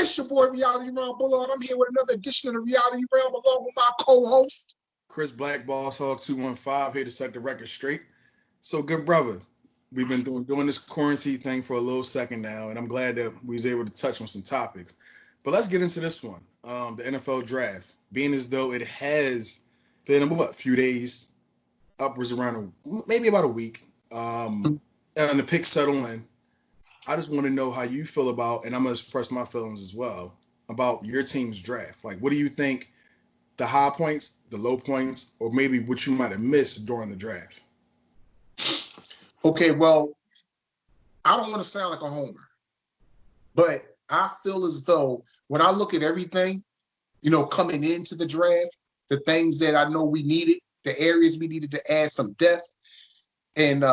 It's your boy Reality Realm Bullard. I'm here with another edition of the Reality Realm along with my co-host Chris Black Boss Hog 215 here to set the record straight. So good brother, we've been doing this quarantine thing for a little second now, and I'm glad that we was able to touch on some topics. But let's get into this one, the NFL draft. Being as though it has been a few days, upwards around maybe about a week, and the picks settle in. I just want to know how you feel about, and I'm going to express my feelings as well, about your team's draft. Like, what do you think the high points, the low points, or maybe what you might have missed during the draft? Okay, well, I don't want to sound like a homer, but I feel as though when I look at everything, coming into the draft, the things that I know we needed, the areas we needed to add some depth, and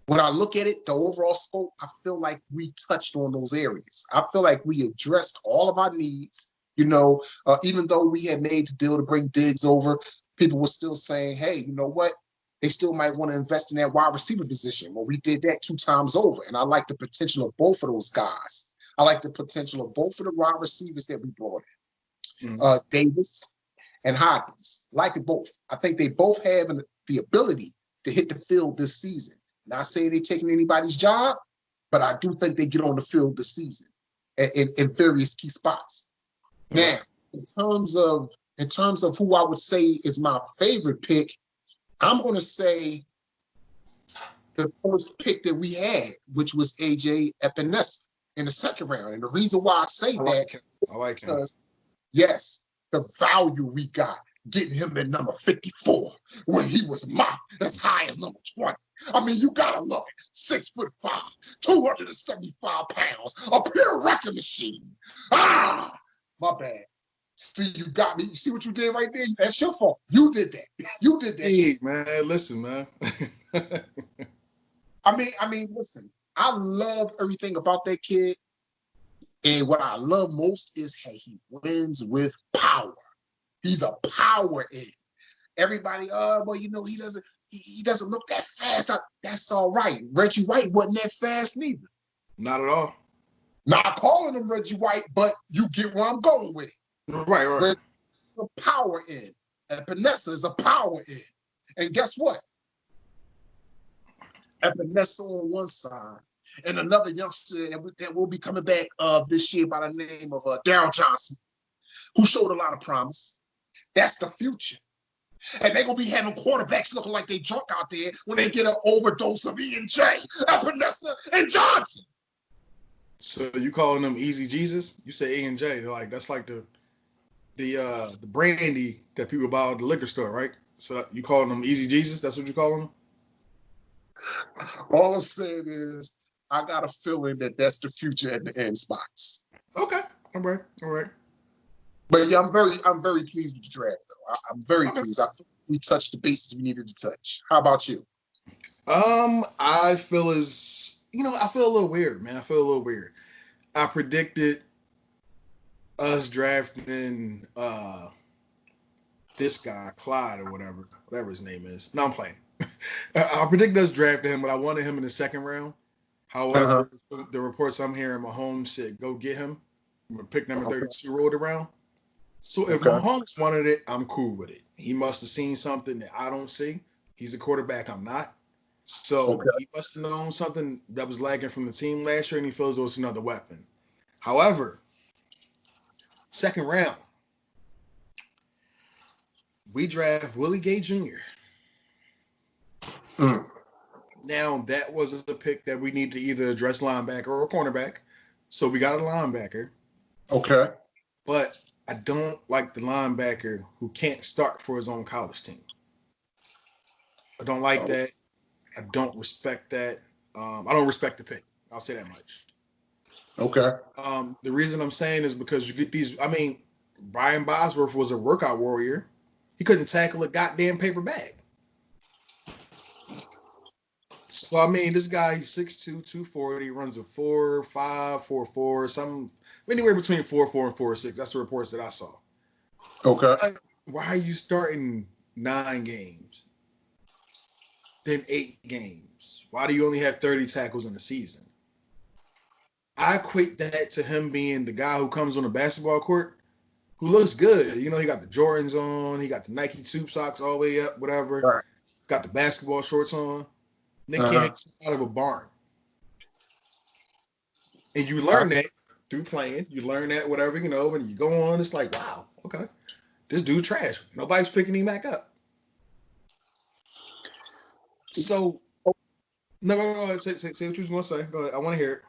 when I look at it, the overall scope, I feel like we touched on those areas. I feel like we addressed all of our needs. Even though we had made the deal to bring Diggs over, people were still saying, hey, you know what? They still might want to invest in that wide receiver position. Well, we did that 2 times over, and I like the potential of both of those guys. I like the potential of both of the wide receivers that we brought in, Davis and Hopkins. Like it both. I think they both have the ability to hit the field this season. Not saying they're taking anybody's job, but I do think they get on the field this season in various key spots. Now, in terms of who I would say is my favorite pick, I'm going to say the first pick that we had, which was AJ Epinesa in the second round. And the reason why I say I like him. Yes, the value we got getting him at number 54 when he was mocked as high as number 20. I mean, you gotta love it. 6'5", 275 pounds, a pure wrecking machine. Ah, my bad. See, you got me. You see what you did right there? That's your fault. You did that. You did that. Hey, man, listen, man. I mean, listen. I love everything about that kid, and what I love most is how he wins with power. He's a power end. Everybody, he doesn't look that fast. That's all right. Reggie White wasn't that fast neither. Not at all. Not calling him Reggie White, but you get where I'm going with it. Right. Reggie's a power end. Epinesa is a power end. And guess what? Epinesa on one side, and another youngster that will be coming back this year by the name of Darryl Johnson, who showed a lot of promise. That's the future. And they're going to be having quarterbacks looking like they drunk out there when they get an overdose of E&J, Epinesa, and Johnson. So you calling them Easy Jesus? You say E&J. Like, that's like the brandy that people buy at the liquor store, right? So you calling them Easy Jesus? That's what you call them? All I'm saying is I got a feeling that that's the future at the end spots. Okay. All right. But yeah, I'm very pleased with the draft, though. I'm very pleased. I feel we touched the bases we needed to touch. How about you? I feel I feel a little weird, man. I predicted us drafting this guy, Clyde or whatever his name is. No, I'm playing. I predicted us drafting him, but I wanted him in the second round. However, the reports I'm hearing, Mahomes said, go get him. Pick number 32 rolled around. So if Mahomes wanted it, I'm cool with it. He must have seen something that I don't see. He's a quarterback, I'm not. So he must have known something that was lacking from the team last year, and he feels it was another weapon. However, second round, we draft Willie Gay Jr. Now, that was a pick that we need to either address linebacker or cornerback. So we got a linebacker. Okay. But I don't like the linebacker who can't start for his own college team. I don't like that. I don't respect that. I don't respect the pick. I'll say that much. Okay. The reason I'm saying is because you get these. I mean, Brian Bosworth was a workout warrior. He couldn't tackle a goddamn paper bag. So, I mean, this guy, he's 6'2", 240, runs a 4.5, 4.4, something, anywhere between 4.4 and 4.6. That's the reports that I saw. Okay. Why are you starting 9 games, then 8 games? Why do you only have 30 tackles in the season? I equate that to him being the guy who comes on the basketball court who looks good. You know, he got the Jordans on, he got the Nike tube socks all the way up, whatever. Right. Got the basketball shorts on. They Uh-huh. can't out of a barn. And you learn that through playing. You learn that whatever, you know, when you go on, it's like, wow, okay, this dude trash. Nobody's picking him back up. So, no, go ahead. Say what you was going to say. Go ahead. I want to hear it.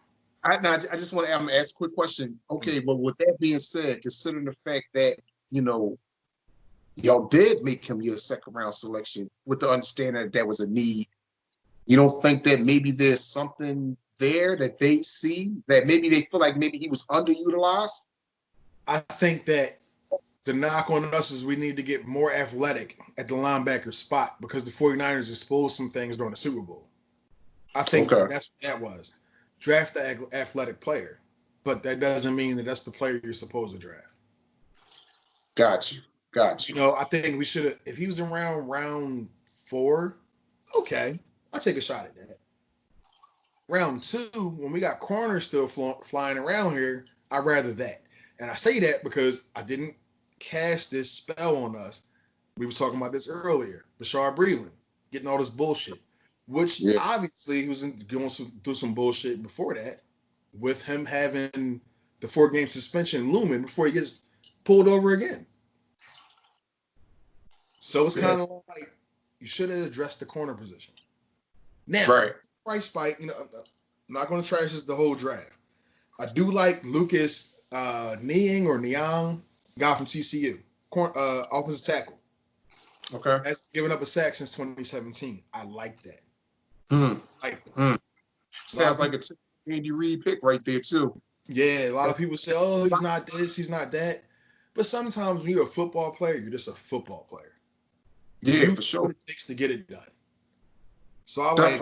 I just want to ask a quick question. Okay, but with that being said, considering the fact that, you know, y'all did make him your second round selection with the understanding that there was a need, you don't think that maybe there's something there that they see that maybe they feel like maybe he was underutilized? I think that the knock on us is we need to get more athletic at the linebacker spot because the 49ers exposed some things during the Super Bowl. I think that's what that was. Draft the athletic player, but that doesn't mean that that's the player you're supposed to draft. Got you. You know, I think we should have, if he was around round 4, okay, I'll take a shot at that. Round 2, when we got corners still flying around here, I'd rather that. And I say that because I didn't cast this spell on us. We were talking about this earlier. Bashar Breeland getting all this bullshit, which obviously he was going through some bullshit before that with him having the 4-game suspension looming before he gets pulled over again. So it's kind of like you should have addressed the corner position. Now, price spike, you know, I'm not going to trash this the whole draft. I do like Lucas Niang, guy from TCU, offensive tackle. Okay. That's given up a sack since 2017. I like that. Sounds like a Andy Reid pick right there, too. Yeah, a lot of people say, oh, he's not this, he's not that. But sometimes when you're a football player, you're just a football player. Yeah, for sure. What it takes to get it done. So I like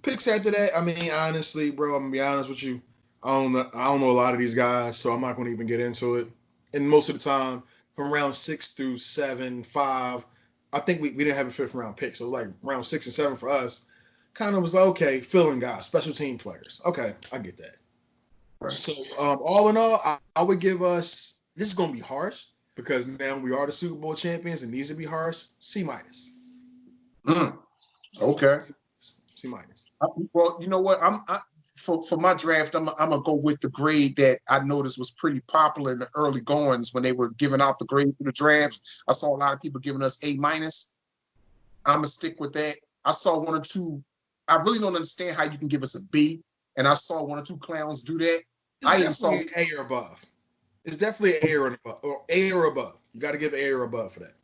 picks after that. I mean, honestly, bro, I'm gonna be honest with you. I don't know a lot of these guys, so I'm not gonna even get into it. And most of the time, from round 6 through 7, 5, I think we didn't have a 5th round pick. So like round 6 and 7 for us, kind of was okay, filling guys, special team players. Okay, I get that. Right. So all in all, I would give us, this is gonna be harsh because now we are the Super Bowl champions. It needs to be harsh. C-. Okay. C-. Well, you know what? For my draft, I'm gonna go with the grade that I noticed was pretty popular in the early goings when they were giving out the grade for the drafts. I saw a lot of people giving us A-. I'm gonna stick with that. I saw 1 or 2. I really don't understand how you can give us a B, and I saw 1 or 2 clowns do that. It's definitely A or above. It's definitely A or above, or A or above. You got to give A or above for that.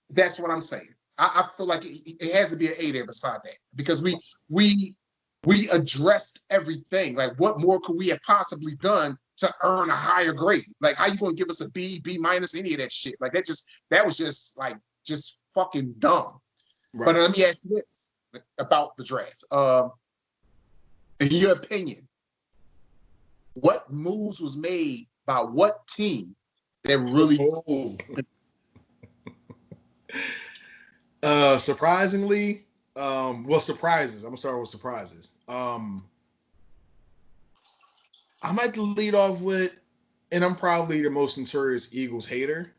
That's what I'm saying. I feel like it has to be an A there beside that because we addressed everything. Like, what more could we have possibly done to earn a higher grade? Like, how you gonna give us a B, B-, any of that shit? Like, that was just fucking dumb. Right. But let me ask you this about the draft. In your opinion, what moves was made by what team that really? Surprisingly, surprises. I'm gonna start with surprises. I might lead off with, and I'm probably the most notorious Eagles hater,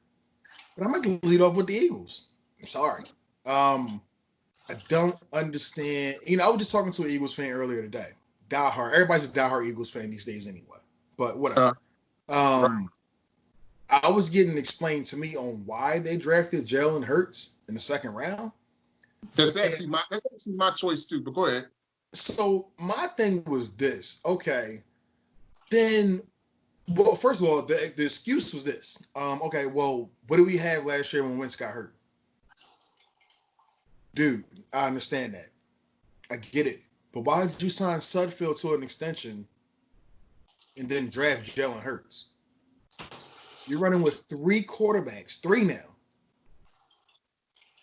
but I might lead off with the Eagles. I'm sorry. I don't understand. You know, I was just talking to an Eagles fan earlier today. Diehard. Everybody's a diehard Eagles fan these days anyway. But whatever. I was getting explained to me on why they drafted Jalen Hurts in the 2nd round. That's actually my choice too, but go ahead. So my thing was this. Okay. Then, well, first of all, the excuse was this. Okay, well, what did we have last year when Wentz got hurt? Dude, I understand that. I get it. But why did you sign Sudfeld to an extension and then draft Jalen Hurts? You're running with 3 quarterbacks, 3 now.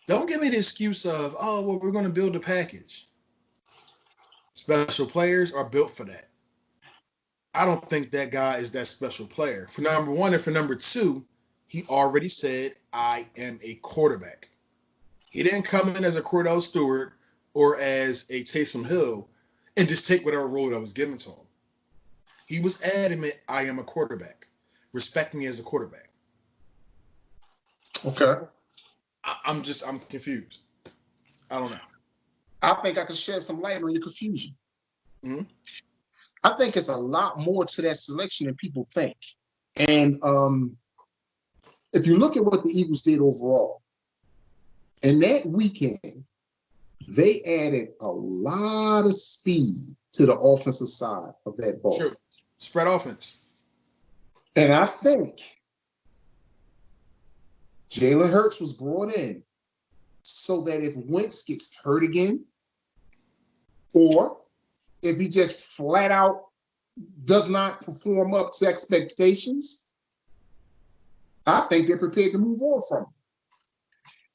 Don't give me the excuse of, oh, well, we're going to build a package. Special players are built for that. I don't think that guy is that special player. For number 1 and for number 2, he already said, I am a quarterback. He didn't come in as a Cordell Stewart or as a Taysom Hill. and just take whatever role that was given to him. He was adamant, I am a quarterback. Respect me as a quarterback. Okay. So, I'm confused. I don't know. I think I can shed some light on your confusion. Mm-hmm. I think it's a lot more to that selection than people think. And if you look at what the Eagles did overall, in that weekend, they added a lot of speed to the offensive side of that ball. Sure. Spread offense. And I think Jalen Hurts was brought in so that if Wentz gets hurt again, or if he just flat out does not perform up to expectations, I think they're prepared to move on from him.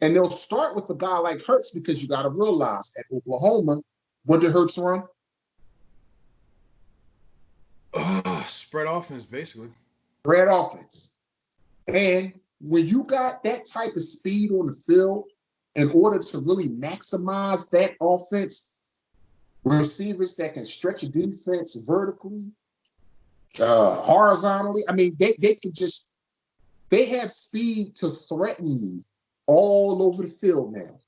And they'll start with a guy like Hurts because you got to realize at Oklahoma, what did Hurts run? Spread offense, basically. Spread offense. And when you got that type of speed on the field, in order to really maximize that offense, receivers that can stretch a defense vertically, horizontally. I mean, they have speed to threaten you all over the field now.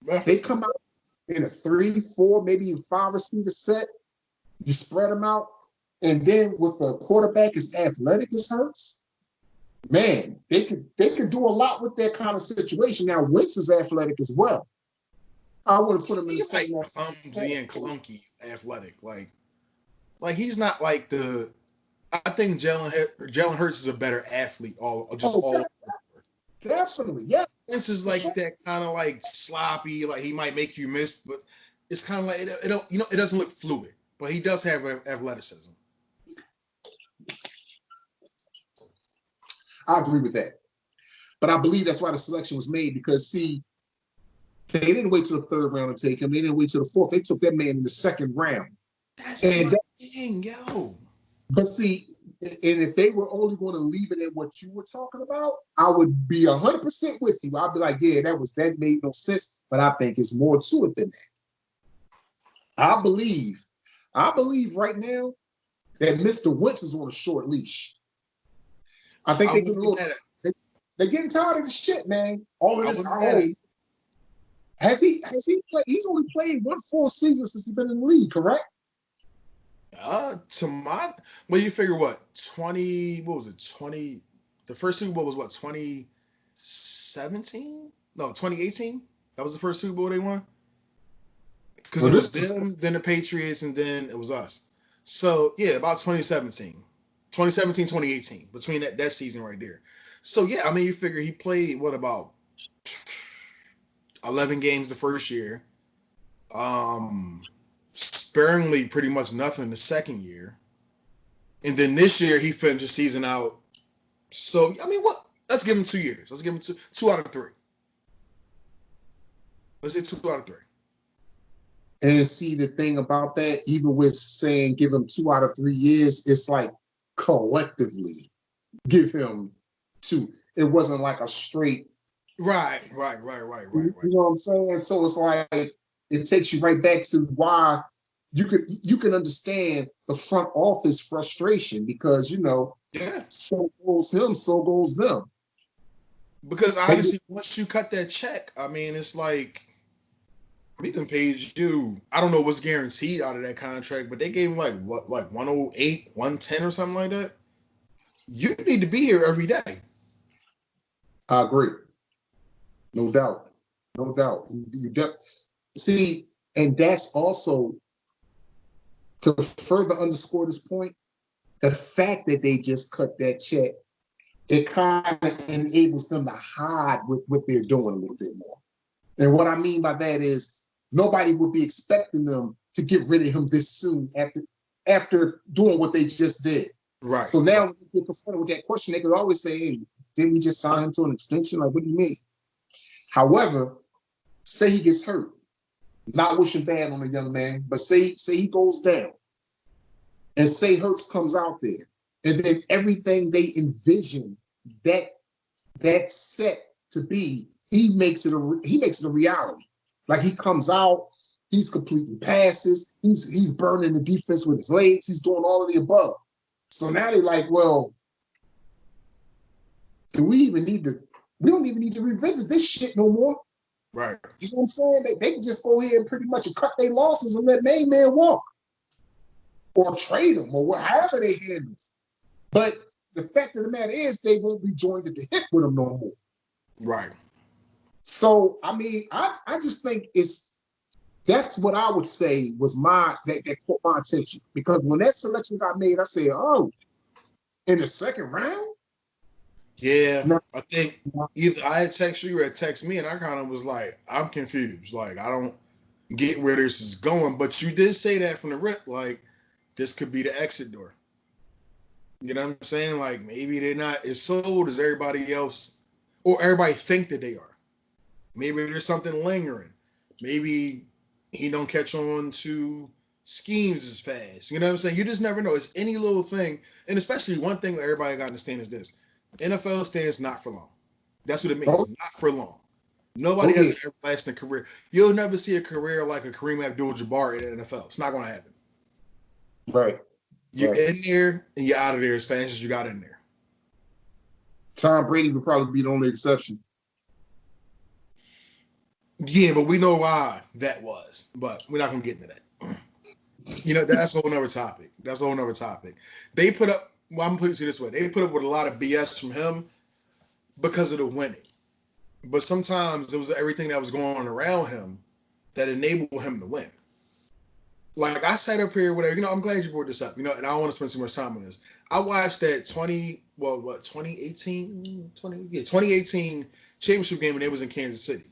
Yeah. They come out in a 3, 4, maybe even 5 receiver set. You spread them out, and then with a quarterback as athletic as Hurts, man, they could do a lot with that kind of situation. Now, Wentz is athletic as well. I would have put him in the same. Like clumsy and clunky athletic. Like he's not like the. I think Jalen Hurts is a better athlete. All. Definitely, yeah. Wentz is like that kind of like sloppy. Like he might make you miss, but it's kind of like it doesn't look fluid. But he does have athleticism. I agree with that. But I believe that's why the selection was made because, see, they didn't wait till the 3rd round to take him. They didn't wait till the 4th. They took that man in the 2nd round. That's my thing, yo. But see, and if they were only going to leave it in what you were talking about, I would be 100% with you. I'd be like, yeah, that made no sense. But I think it's more to it than that. I believe right now that Mr. Wentz is on a short leash. I think they're getting tired of the shit, man. All of this. Has he played? He's only played 1 full season since he's been in the league, correct? Well, you figure what? 20, what was it? 20, the first Super Bowl was what? 2017? No, 2018? That was the first Super Bowl they won? Because it was them, then the Patriots, and then it was us. So, yeah, about 2017. 2017, 2018, between that season right there. So, yeah, I mean, you figure he played, what, about 11 games the first year. Sparingly pretty much nothing the second year. And then this year, he finished the season out. So, I mean, what? Let's give him 2 years. Let's give him 2 out of 3. Let's say 2 out of 3. And see, the thing about that, even with saying give him 2 out of 3 years, it's like collectively give him 2. It wasn't like a straight. Right. You know what I'm saying? So it's like it takes you right back to why you can understand the front office frustration because so goes him, so goes them. Because honestly, once you cut that check, I mean, it's like we can pay you. I don't know what's guaranteed out of that contract, but they gave him like 108, 110 or something like that. You need to be here every day. I agree. No doubt. See, and that's also to further underscore this point, the fact that they just cut that check, it kind of enables them to hide with what they're doing a little bit more. And what I mean by that is nobody would be expecting them to get rid of him this soon after doing what they just did. Right. So now when you get confronted with that question, they could always say, hey, didn't we just sign him to an extension? Like, what do you mean? However, say he gets hurt. Not wishing bad on a young man, but say he goes down. And say Hurts comes out there. And then everything they envision that set to be, he makes it a reality. Like he comes out, He's completing passes. He's burning the defense with his legs. He's doing all of the above. So now they're like, well, do we even need to? We don't even need to revisit this shit no more. Right. You know what I'm saying? They can just go ahead and pretty much cut their losses and let main man walk. Or trade him, or however they handle it. But the fact of the matter is they won't be joined at the hip with him no more. Right. So, I mean, I just think that's what I would say was that caught my attention. Because when that selection got made, I said, oh, in the second round? Yeah, No. I think either I had text you or had text me, and I kind of was like, I'm confused. Like, I don't get where this is going. But you did say that from the rip, like, this could be the exit door. You know what I'm saying? Like, maybe they're not as sold as everybody else, or everybody think that they are. Maybe there's something lingering. Maybe he don't catch on to schemes as fast. You know what I'm saying? You just never know. It's any little thing. And especially one thing that everybody got to understand is this. NFL stands not for long. That's what it means. Oh. Not for long. Nobody has an everlasting career. You'll never see a career like a Kareem Abdul-Jabbar in the NFL. It's not going to happen. Right. You're in there and you're out of there as fast as you got in there. Tom Brady would probably be the only exception. Yeah, but we know why that was. But we're not going to get into that. You know, that's a whole nother topic. That's a whole nother topic. They put up, well, I'm going to put it this way. They put up with a lot of BS from him because of the winning. But sometimes it was everything that was going on around him that enabled him to win. Like, I sat up here, whatever, you know, I'm glad you brought this up, you know, and I don't want to spend too much time on this. I watched that 2018 championship game when they was in Kansas City.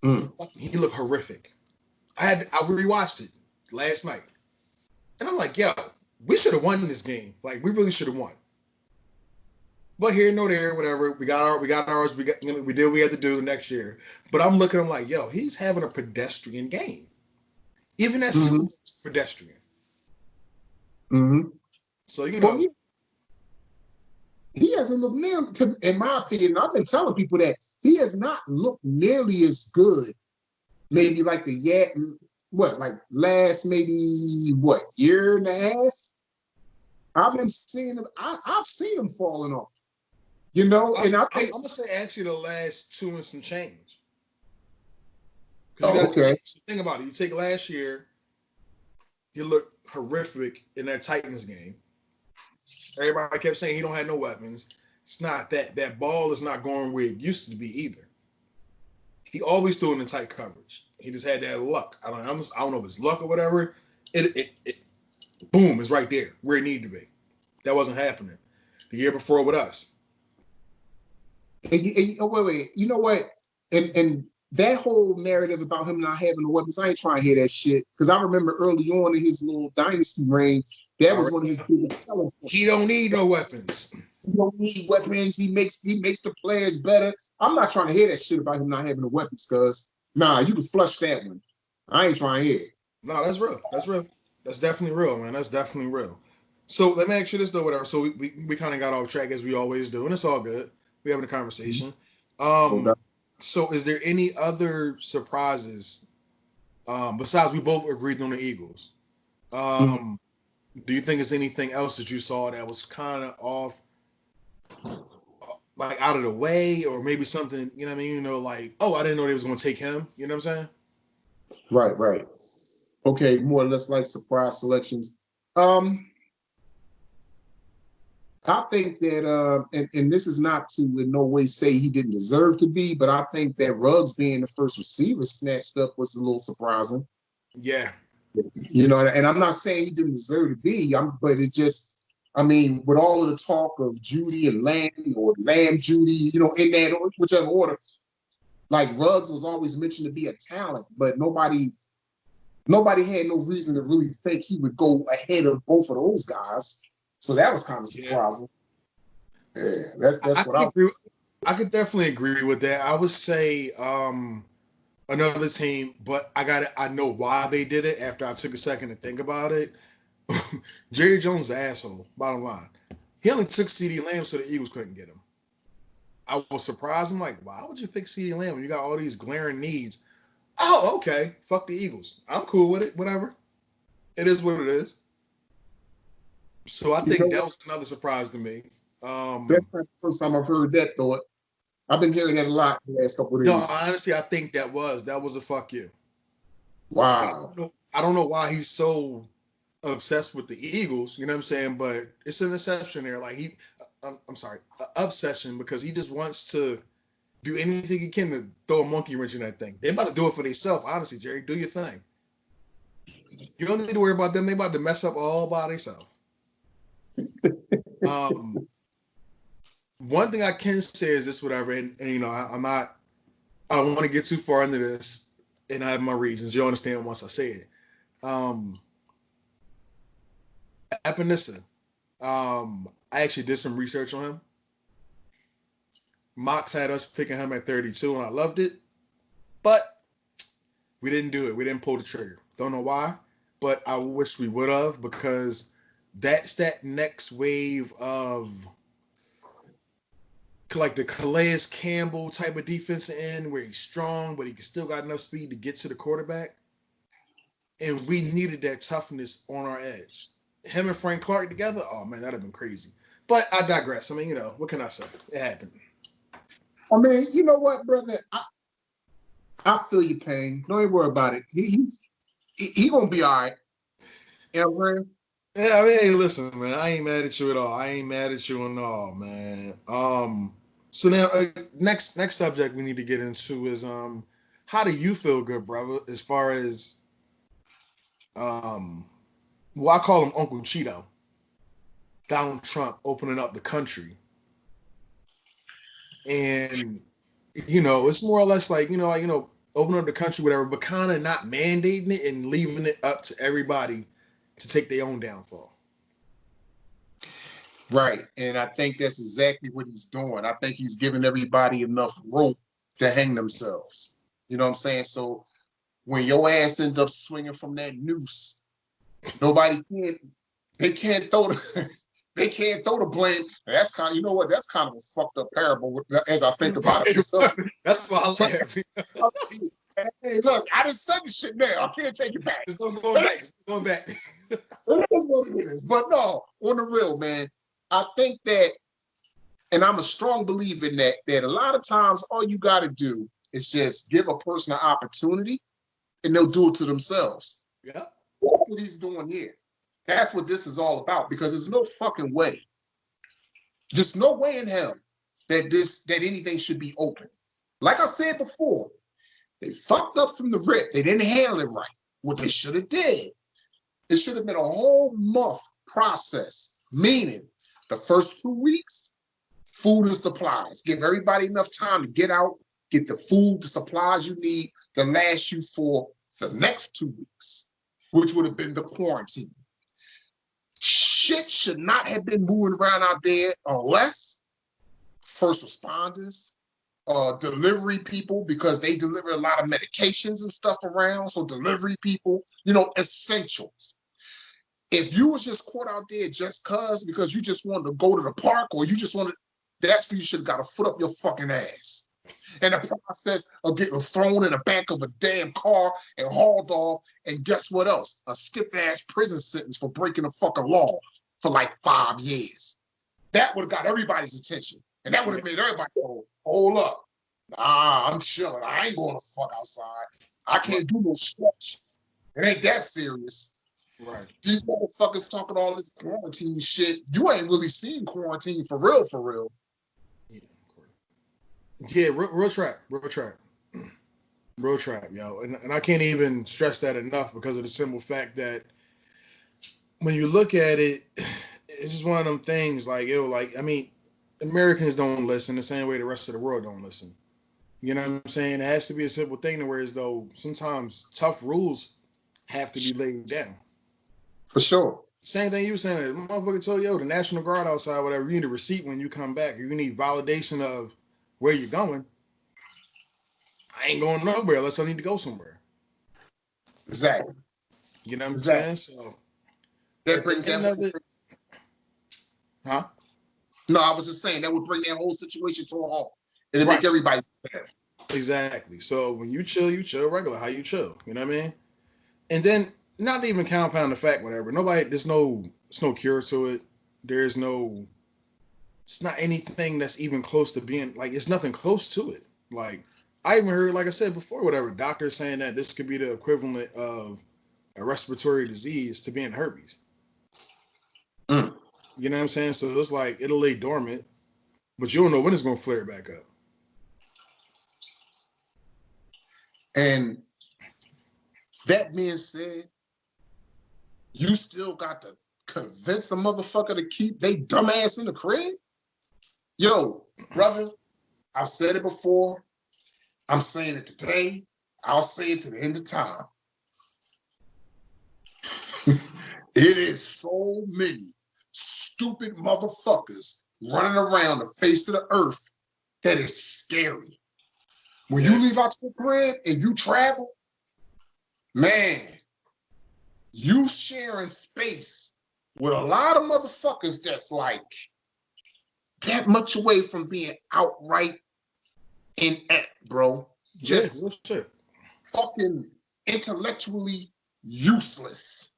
He looked horrific. I rewatched it last night. And I'm like, yo, we should have won this game. Like, we really should have won. But here, no there, whatever. We got ours. We did what we had to do the next year. But I'm looking at him like, yo, he's having a pedestrian game. Even that pedestrian. Mm-hmm. So, you know. Well, he hasn't looked nearly, in my opinion, I've been telling people that he has not looked nearly as good. Maybe like last year and a half? I've been seeing him. I've seen him falling off. You know, and I think I'm gonna say actually the last 2 and some change. Okay. Think about it. You take last year, he looked horrific in that Titans game. Everybody kept saying he don't have no weapons. It's not that. That ball is not going where it used to be either. He always threw it in tight coverage. He just had that luck. I don't know if it's luck or whatever. It boom, is right there where it needed to be. That wasn't happening the year before with us. Wait. You know what? And that whole narrative about him not having the weapons, I ain't trying to hear that shit. Because I remember early on in his little dynasty reign, that was one of his biggest selling points. He don't need no weapons. He don't need weapons. He makes the players better. I'm not trying to hear that shit about him not having the weapons, cuz you can flush that one. I ain't trying to hear it. No, that's real. That's real. That's definitely real, man. That's definitely real. So let me ask you this though, whatever. So we kind of got off track as we always do, and it's all good. We're having a conversation. So is there any other surprises besides we both agreed on the Eagles? Do you think there's anything else that you saw that was kind of off, like out of the way, or maybe something, you know what I mean? You know, like, oh, I didn't know they was going to take him. You know what I'm saying? Right. Okay, more or less like surprise selections. I think that, and this is not to in no way say he didn't deserve to be, but I think that Ruggs being the first receiver snatched up was a little surprising. Yeah. You know, and I'm not saying he didn't deserve to be, but it just, I mean, with all of the talk of Judy and Lamb or Lamb Judy, you know, in that whichever order, like Ruggs was always mentioned to be a talent, but nobody had no reason to really think he would go ahead of both of those guys. So that was kind of surprising. Yeah, that's what I could definitely agree with that. I would say another team, but I know why they did it after I took a second to think about it. Jerry Jones, the asshole, bottom line. He only took CeeDee Lamb so the Eagles couldn't get him. I was surprised. I'm like, why would you pick CeeDee Lamb when you got all these glaring needs Oh, okay. Fuck the Eagles. I'm cool with it. Whatever. It is what it is. So I think that was another surprise to me. That's not the first time I've heard that thought. I've been hearing that a lot the last couple of No, days. honestly, I think that was a fuck you. Wow. I don't know why he's so obsessed with the Eagles. You know what I'm saying? But it's an exception there. Like I'm sorry, obsession, because he just wants to do anything he can to throw a monkey wrench in that thing. They're about to do it for themselves. Honestly, Jerry, do your thing. You don't need to worry about them. They're about to mess up all by themselves. One thing I can say is this, whatever, and you know, I don't want to get too far into this, and I have my reasons. You'll understand once I say it. Epinesa. I actually did some research on him. Mox had us picking him at 32, and I loved it, but we didn't do it. We didn't pull the trigger. Don't know why, but I wish we would have, because that's that next wave of like the Calais Campbell type of defensive end where he's strong, but he still got enough speed to get to the quarterback. And we needed that toughness on our edge. Him and Frank Clark together, oh man, that'd have been crazy. But I digress. I mean, you know, what can I say? It happened. I mean, you know what, brother? I feel your pain. Don't even worry about it. He gonna be all right. You know what I'm saying? Yeah, I mean, hey, listen, man, I ain't mad at you at all. I ain't mad at you at all, man. So now next subject we need to get into is how do you feel, good brother, as far as well, I call him Uncle Cheeto, Donald Trump opening up the country. And you know, it's more or less like, opening up the country, whatever, but kind of not mandating it and leaving it up to everybody to take their own downfall. Right. And I think that's exactly what he's doing. I think he's giving everybody enough rope to hang themselves. You know what I'm saying? So when your ass ends up swinging from that noose, they can't throw the blame. That's kind of, you know what? That's kind of a fucked up parable as I think about it. That's why I laugh. Hey, look, I just said the shit now. I can't take it back. It's going back. It's going back. It is what it is. But no, on the real, man, I think that, and I'm a strong believer in that a lot of times all you got to do is just give a person an opportunity and they'll do it to themselves. Yeah. That's what he's doing here. That's what this is all about, because there's no fucking way, just no way in hell that anything should be open. Like I said before, they fucked up from the rip. They didn't handle it right. What they should have did, it should have been a whole month process, meaning the first 2 weeks, food and supplies. Give everybody enough time to get out, get the food, the supplies you need to last you for the next 2 weeks, which would have been the quarantine. Shit should not have been moving around out there unless first responders, delivery people, because they deliver a lot of medications and stuff around. So delivery people, essentials. If you was just caught out there just because you just wanted to go to the park, or you just wanted, that's when you should have got a foot up your fucking ass. And the process of getting thrown in the back of a damn car and hauled off, and guess what else? A stiff-ass prison sentence for breaking the fucking law for like 5 years. That would have got everybody's attention. And that would have made everybody go, hold up. Nah, I'm chilling. I ain't going to fuck outside. I can't do no stretch. It ain't that serious. Right. These motherfuckers talking all this quarantine shit. You ain't really seen quarantine for real, for real. Yeah, real trap, yo. And I can't even stress that enough, because of the simple fact that when you look at it, it's just one of them things like, Americans don't listen the same way the rest of the world don't listen. You know what I'm saying? It has to be a simple thing to where as though sometimes tough rules have to be laid down. For sure. Same thing you were saying. The motherfucker told you, the National Guard outside, whatever, you need a receipt when you come back. You need validation of where you're going. I ain't going nowhere unless I need to go somewhere. Exactly. You know what I'm saying? So that brings that. Huh? No, I was just saying that would bring that whole situation to a halt. It'll make everybody better. Exactly. So when you chill regular. How you chill? You know what I mean? And then not even compound the fact, whatever. There's no cure to it. There's no, it's not anything that's even close to being like, it's nothing close to it. Like I even heard, like I said before, whatever, doctors saying that this could be the equivalent of a respiratory disease to being herpes. Mm. You know what I'm saying? So it's like, it'll lay dormant, but you don't know when it's going to flare back up. And that being said, you still got to convince a motherfucker to keep they dumbass in the crib? Yo, brother, I've said it before. I'm saying it today. I'll say it to the end of time. It is so many stupid motherfuckers running around the face of the earth that is scary. When you leave out your crib and you travel, man, you sharing space with a lot of motherfuckers that's like that much away from being outright inept, bro. Just fucking intellectually useless.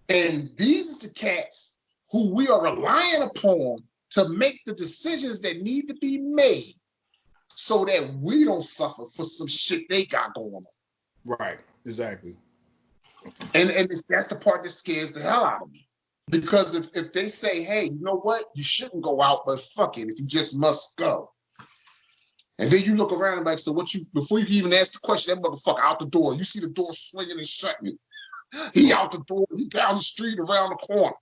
And these are the cats who we are relying upon to make the decisions that need to be made so that we don't suffer for some shit they got going on. Right, exactly. And that's the part that scares the hell out of me. Because if they say, hey, you know what? You shouldn't go out, but fuck it, if you just must go. And then you look around and like, so what you, before you can even ask the question, that motherfucker out the door. You see the door swinging and shutting. He out the door, he down the street, around the corner.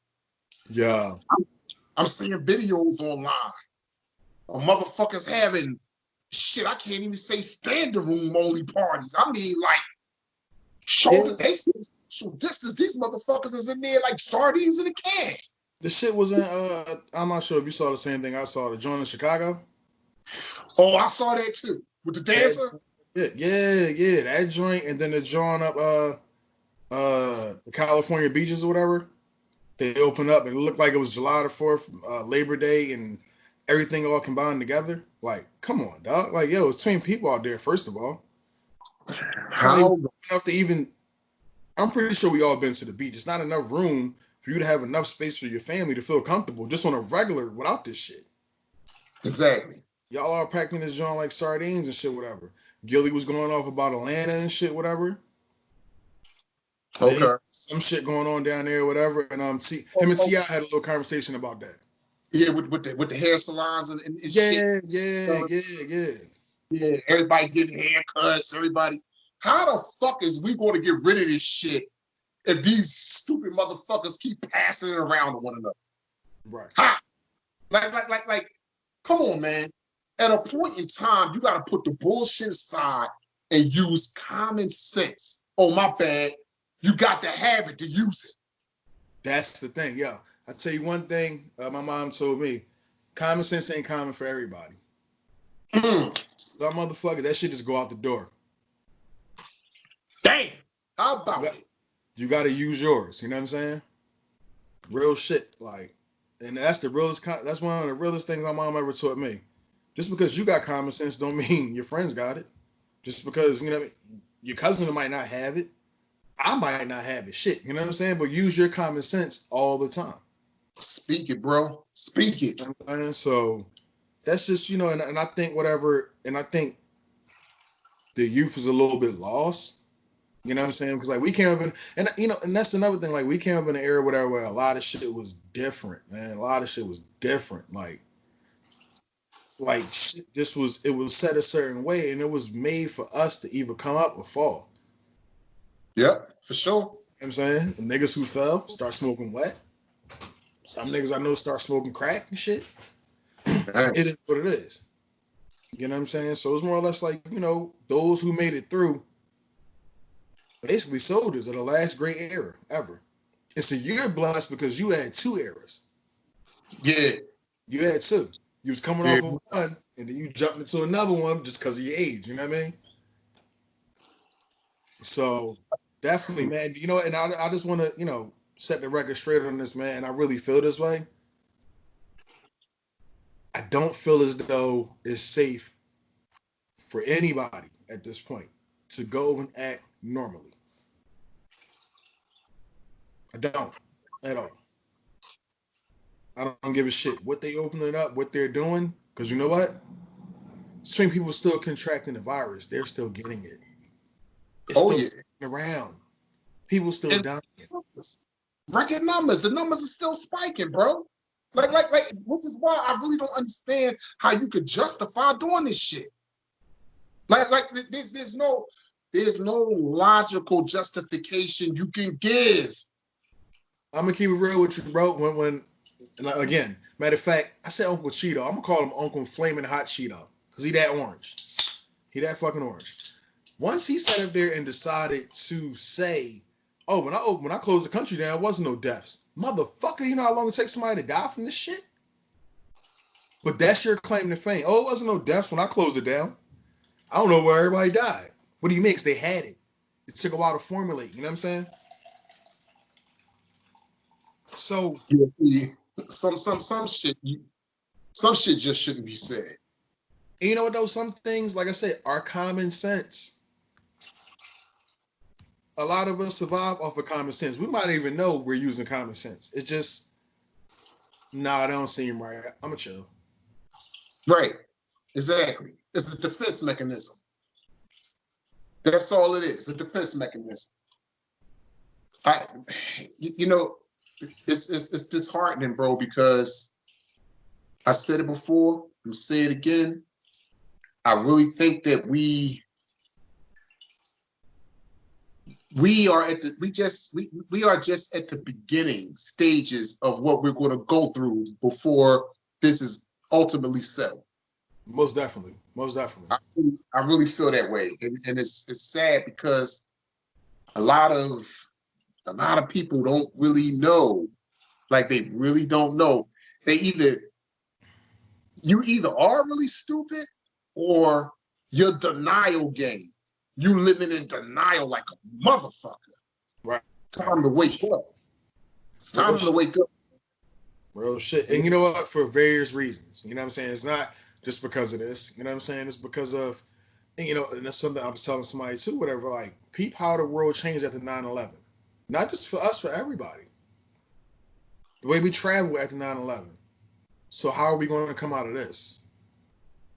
Yeah. I'm seeing videos online of motherfuckers having, shit, I can't even say standing room only parties. I mean, like, shoulder, they social distance. These motherfuckers is in there like sardines in a can. The shit was in, I'm not sure if you saw the same thing I saw, the joint in Chicago. Oh, I saw that too. With the dancer? Yeah, that joint, and then the joint up the California beaches or whatever. They opened up and it looked like it was July the 4th, Labor Day, and everything all combined together. Like, come on, dog. Like, yo, it's 20 people out there, first of all. How enough to even, I'm pretty sure we all been to the beach. It's not enough room for you to have enough space for your family to feel comfortable just on a regular without this shit. Exactly. Y'all are packing this joint like sardines and shit, whatever. Gilly was going off about Atlanta and shit, whatever. Okay. Some shit going on down there, whatever. And him and T.I. had a little conversation about that. Yeah, with the hair salons and shit. Yeah, everybody getting haircuts, everybody. How the fuck is we going to get rid of this shit if these stupid motherfuckers keep passing it around to one another? Right. How? Like, come on, man. At a point in time, you got to put the bullshit aside and use common sense. Oh, my bad. You got to have it to use it. That's the thing, yo. I tell you one thing, my mom told me, common sense ain't common for everybody. Some motherfucker, that shit just go out the door. Damn. How about it? You got to use yours. You know what I'm saying? Real shit, like, and that's that's one of the realest things my mom ever taught me. Just because you got common sense don't mean your friends got it. Just because, you know, your cousin might not have it. I might not have it. Shit, you know what I'm saying? But use your common sense all the time. Speak it, bro. Speak it. And so that's just, you know, and I think whatever, and I think the youth is a little bit lost. You know what I'm saying? Because like we came up in, and you know, and that's another thing. Like we came up in an era whatever where a lot of shit was different, man. A lot of shit was different. Like it was set a certain way, and it was made for us to either come up or fall. Yep, for sure. You know what I'm saying? The niggas who fell start smoking wet. Some niggas I know start smoking crack and shit. It is what it is. You know what I'm saying? So it's more or less like, you know, those who made it through, basically soldiers of the last great era ever. And so you're blessed because you had two eras. Yeah. You had two. You was coming off of one, and then you jumped into another one just because of your age. You know what I mean? So definitely, man. You know, and I just want to, you know, set the record straight on this, man. And I really feel this way. I don't feel as though it's safe for anybody at this point to go and act normally. I don't at all. I don't give a shit what they open it up, what they're doing, because you know what? Swing people still contracting the virus. They're still getting it. It's still around. People still dying. Record numbers. The numbers are still spiking, bro. Like, which is why I really don't understand how you could justify doing this shit. There's no logical justification you can give. I'm gonna keep it real with you, bro. When again, matter of fact, I said Uncle Cheeto. I'm gonna call him Uncle Flaming Hot Cheeto because he that orange. He that fucking orange. Once he sat up there and decided to say, "Oh, when I closed the country down, there wasn't no deaths." Motherfucker, you know how long it takes somebody to die from this shit? But that's your claim to fame. Oh, it wasn't no deaths when I closed it down. I don't know where everybody died. What do you mean? 'Cause they had it. It took a while to formulate. You know what I'm saying? So some shit just shouldn't be said. And you know what though? Some things, like I said, are common sense. A lot of us survive off of common sense. We might even know we're using common sense. It's just, nah, that don't seem right. I'm a chill. Right. Exactly. It's a defense mechanism. That's all it is. A defense mechanism. It's disheartening, bro, because I said it before, I'm saying it again. I really think that we are just at the beginning stages of what we're going to go through before this is ultimately settled. Most definitely. I really feel that way, and it's sad because a lot of people don't really know, like they really don't know. You either are really stupid or your denial game. You living in denial like a motherfucker. Right. Time to wake up. It's time to wake up. Real shit. And you know what? For various reasons. You know what I'm saying? It's not just because of this. You know what I'm saying? It's because of, and that's something I was telling somebody too, whatever, like, peep how the world changed after 9/11. Not just for us, for everybody. The way we travel after 9/11. So how are we going to come out of this?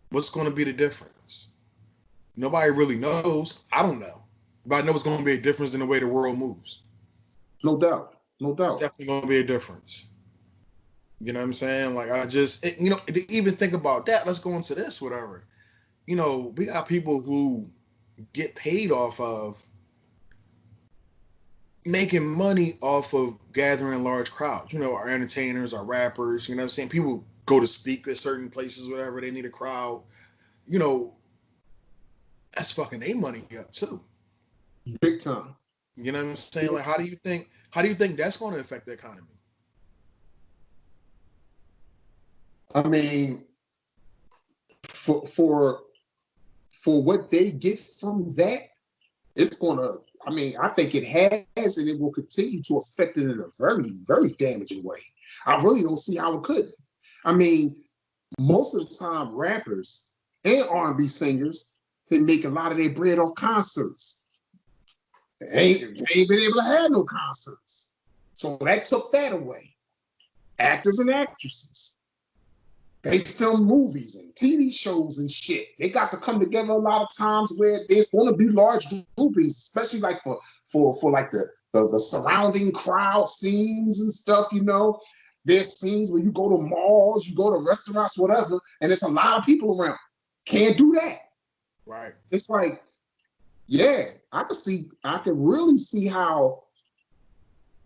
What's going to be the difference? Nobody really knows. I don't know. But I know it's going to be a difference in the way the world moves. No doubt. It's definitely going to be a difference. You know what I'm saying? Like, to even think about that, let's go into this, whatever. We got people who get paid off of making money off of gathering large crowds. Our entertainers, our rappers, you know what I'm saying? People go to speak at certain places, whatever, they need a crowd. That's fucking their money up too. Big time. You know what I'm saying? Like, how do you think that's going to affect the economy? I mean, for what they get from that, it's gonna. I mean, I think it has, and it will continue to affect it in a very, very damaging way. I really don't see how it could. I mean, most of the time, rappers and R&B singers, they make a lot of their bread off concerts. They ain't been able to have no concerts, so that took that away. Actors and actresses, they film movies and TV shows and shit. They got to come together a lot of times where there's going to be large groupings, especially like for like the surrounding crowd scenes and stuff. There's scenes where you go to malls, you go to restaurants, whatever, and there's a lot of people around. Can't do that. Right. It's like, yeah, I can really see how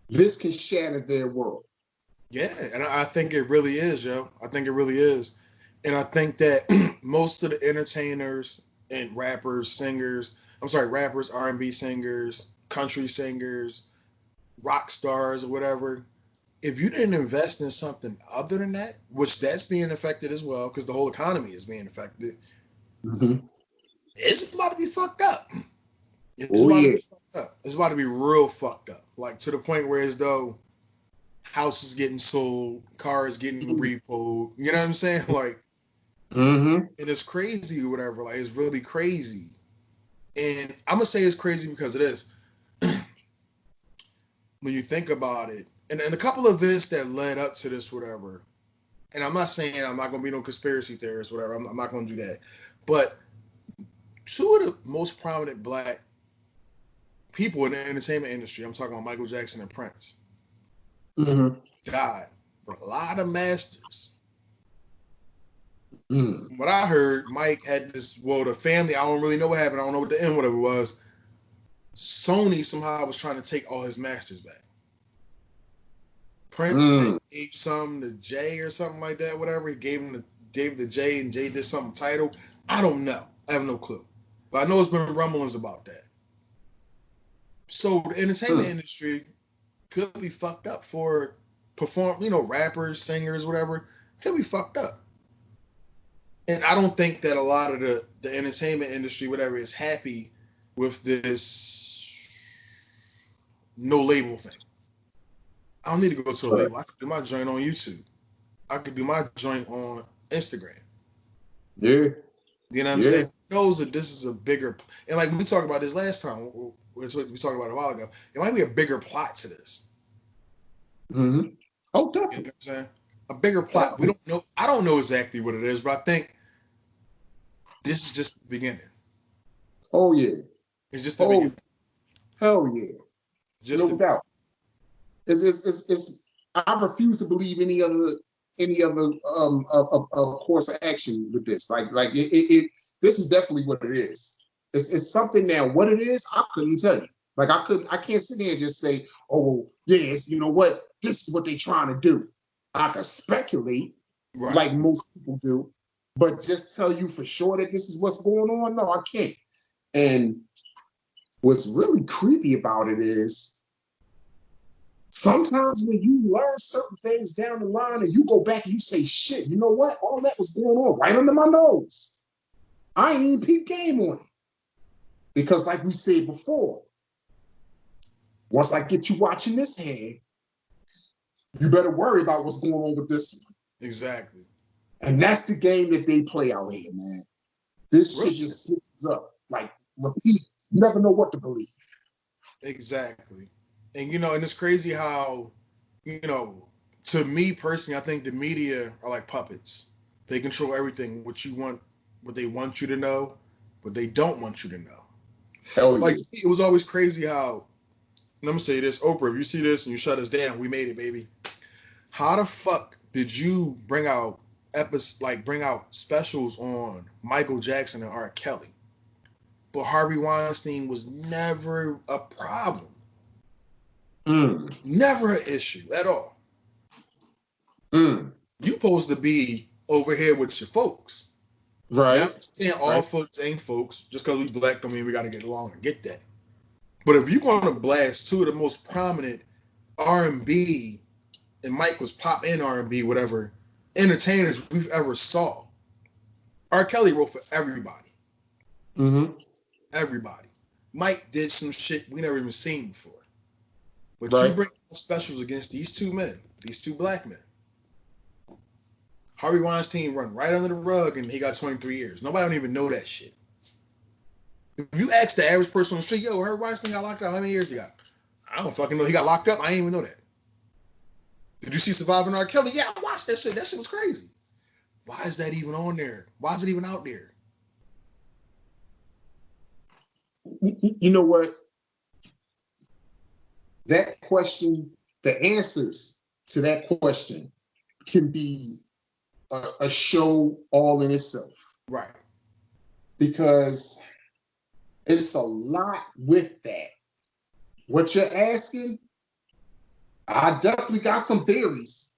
this can shatter their world. Yeah, and I think it really is, yo. I think it really is. And I think that most of the entertainers and rappers, R&B singers, country singers, rock stars or whatever, if you didn't invest in something other than that, which that's being affected as well, because the whole economy is being affected, it's about to be fucked up. It's about to be real fucked up. Like, to the point where as though houses getting sold, cars getting repoed. You know what I'm saying? Like, Mm-hmm. And it's crazy or whatever. Like, it's really crazy. And I'm gonna say it's crazy because it is. When you think about it, and a couple of events that led up to this, whatever. And I'm not saying I'm not gonna be no conspiracy theorist, whatever. I'm not gonna do that. But two of the most prominent black people in the entertainment industry, I'm talking about Michael Jackson and Prince, Mm-hmm. died. A lot of masters. Mm. What I heard, Mike had this. Well, the family. I don't really know what happened. I don't know what the end, whatever it was. Sony somehow was trying to take all his masters back. Prince Mm. gave some to Jay or something like that. Whatever he gave him to David to Jay, and Jay did something title. I don't know. I have no clue. But I know it's been rumblings about that. So the entertainment Mm. industry could be fucked up for rappers, singers, whatever. Could be fucked up. And I don't think that a lot of the entertainment industry, whatever, is happy with this no label thing. I don't need to go to a Right. label. I could do my joint on YouTube. I could do my joint on Instagram. Yeah. You know what I'm Yeah. saying? Who knows that this is a bigger, and like we talked about this last time, which we talked about a while ago. It might be a bigger plot to this. Mm-hmm. Oh, You know definitely. what I'm saying? A bigger plot. We Definitely. don't know. I don't know exactly what it is, but I think this is just the beginning. Oh, yeah. It's just the Oh, beginning. hell yeah. Just the No doubt. It's I refuse to believe any other course of action with this. Like this is definitely what it is. It's something now. What it is, I couldn't tell you. Like I can't sit here and just say, oh well, yes, you know what? This is what they're trying to do. I could speculate, right. like most people do, but just tell you for sure that this is what's going on. No, I can't. And what's really creepy about it is sometimes when you learn certain things down the line and you go back and you say, shit, you know what? All that was going on right under my nose. I ain't even peep game on it. Because like we said before, once I get you watching this hand, you better worry about what's going on with this one. Exactly. And that's the game that they play out here, man. This Real shit shit. just slips up, like repeat. You never know what to believe. Exactly. And and it's crazy how, to me personally, I think the media are like puppets. They control everything, what they want you to know, what they don't want you to know. Hell Like, yeah. it was always crazy how, and I'm gonna say this, Oprah, if you see this and you shut us down, we made it, baby. How the fuck did you bring out specials on Michael Jackson and R. Kelly? But Harvey Weinstein was never a problem. Mm. Never an issue at all. Mm. You supposed to be over here with your folks. Now, Right. saying all Right. folks ain't folks. Just because we black don't mean we got to get along and get that. But if you're going to blast two of the most prominent R&B, and Mike was pop in R&B, whatever, entertainers we've ever saw, R. Kelly wrote for everybody. Mm-hmm. Everybody. Mike did some shit we never even seen before. But you Right. bring specials against these two men, these two black men. Harvey Weinstein run right under the rug and he got 23 years. Nobody don't even know that shit. If you ask the average person on the street, yo, Harvey Weinstein got locked up, how many years he got? I don't fucking know. He got locked up. I didn't even know that. Did you see Surviving R. Kelly? Yeah, I watched that shit. That shit was crazy. Why is that even on there? Why is it even out there? You know what? That question, the answers to that question can be a show all in itself. Right. Because it's a lot with that. What you're asking, I definitely got some theories,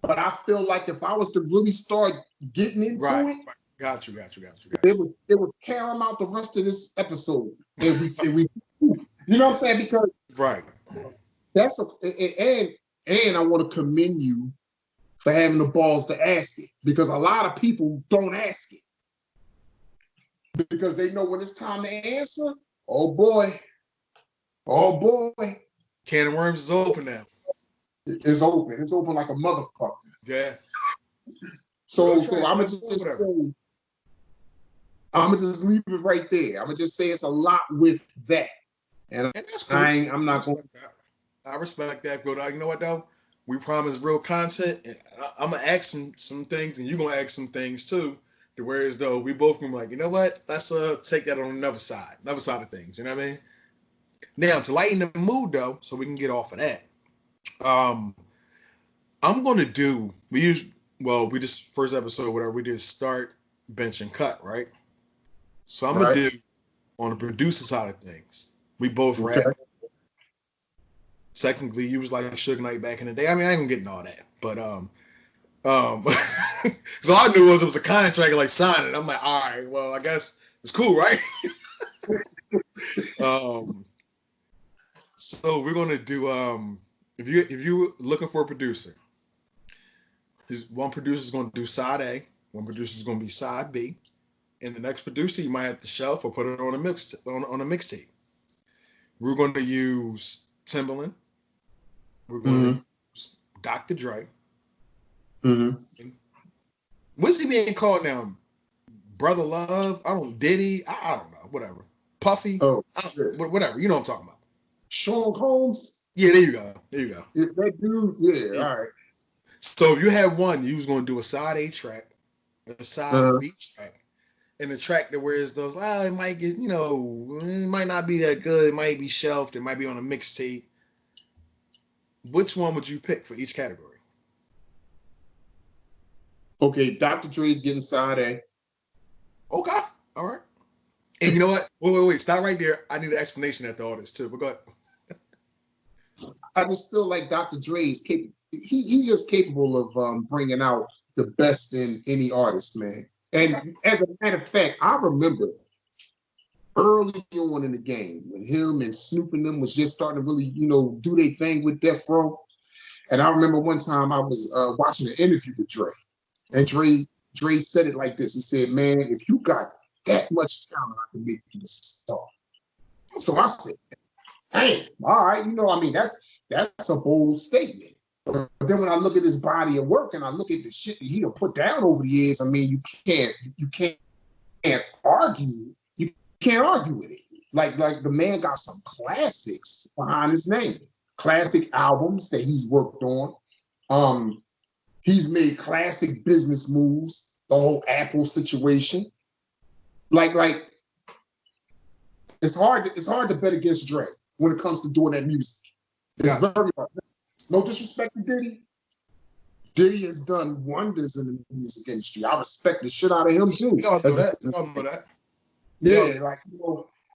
but I feel like if I was to really start getting into it, Got you. it would carry out the rest of this episode. And we you know what I'm saying? Because right. that's and I want to commend you for having the balls to ask it, because a lot of people don't ask it because they know when it's time to answer. Oh boy, Can of worms is open now. it's open. It's open like a motherfucker. Yeah. So Real so track, I'm gonna that's cool, just whatever. say, I'm gonna just leave it right there. I'm gonna just say it's a lot with that, and And that's cool. I'm I not gonna. respect that. I respect that, but you know what though? We promise real content, and I'm gonna ask some things, and you're gonna ask some things too. To whereas though we both gonna be like, you know what? Let's take that on another side of things. You know what I mean? Now to lighten the mood though, so we can get off of that. Um, I'm gonna do we just first episode whatever we did start bench and cut right. So I'm gonna Right. do on the producer side of things. We both Okay. rap. Secondly, you was like Suge Knight back in the day. I mean, I ain't getting all that, but so I knew it was a contract like signing. I'm like, all right, well, I guess it's cool, right? So we're gonna do if you looking for a producer, one producer is gonna do side A, one producer is gonna be side B, and the next producer you might have to shelf or put it on a mixtape. We're gonna use Timbaland. We're gonna use Dr. Dre. Mm-hmm. What's he being called now? Brother Love? I don't Diddy. I don't know. Whatever. Puffy. Oh, shit. Whatever. You know what I'm talking about. Sean Combs. Yeah, there you go. There you go. Is that dude? Yeah. All right. So if you had one, you was gonna do a side A track, a side B track, and a track that whereas those, it might get, it might not be that good. It might be shelved. It might be on a mixtape. Which one would you pick for each category? Okay, Dr. Dre's getting side A. Okay. All right. And you know what? Wait. Stop right there. I need an explanation after all this too. But go ahead. I just feel like Dr. Dre is capable. He's just capable of bringing out the best in any artist, man. And as a matter of fact, I remember early on in the game when him and Snoop and them was just starting to really, do their thing with Death Row. And I remember one time I was watching an interview with Dre, and Dre said it like this. He said, "Man, if you got that much talent, I can make you a star." So I said, "Hey, all right, that's a bold statement." But then when I look at his body of work and I look at the shit that he done put down over the years, I mean, you can't argue. You can't argue with it. Like the man got some classics behind his name, classic albums that he's worked on. He's made classic business moves. The whole Apple situation, like it's hard to bet against Dre when it comes to doing that music. It's very hard. No disrespect to Diddy. Diddy has done wonders in the music industry. I respect the shit out of him too. Y'all know that. Yeah,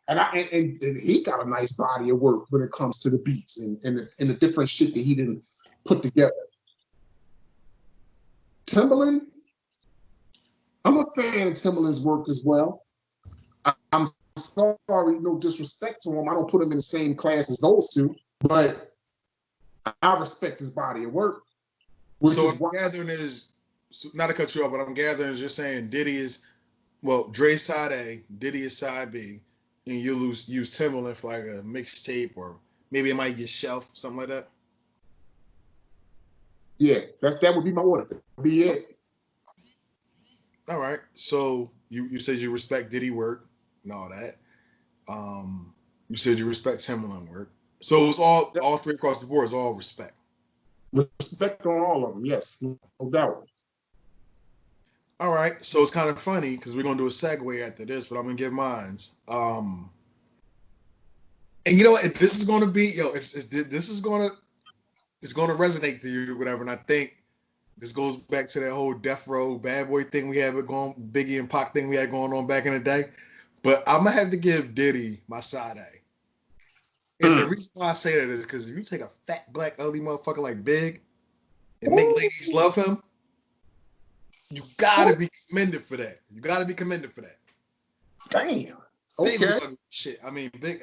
and he got a nice body of work when it comes to the beats and the different shit that he didn't put together. Timbaland, I'm a fan of Timbaland's work as well. I'm sorry, no disrespect to him. I don't put him in the same class as those two, but I respect his body of work. So I'm gathering is, not to cut you off, but I'm gathering is you're saying Diddy is, Dre's side A, Diddy is side B, and you use Timbaland for like a mixtape or maybe it might get shelved, something like that. Yeah, that would be my order. That would be it. All right. So you said you respect Diddy work and all that. You said you respect Timbaland work. So it's all three across the board is all respect. Respect on all of them, yes, no doubt. All right. So it's kind of funny because we're gonna do a segue after this, but I'm gonna give mines. And you know what? This is gonna be it's gonna resonate to you, whatever. And I think this goes back to that whole Death Row Bad Boy thing we had Biggie and Pac thing we had going on back in the day. But I'm gonna have to give Diddy my side A. And the reason why I say that is because if you take a fat black ugly motherfucker like Big and make ladies love him, you gotta be commended for that. Damn. Big Okay. was ugly shit. I mean, Big.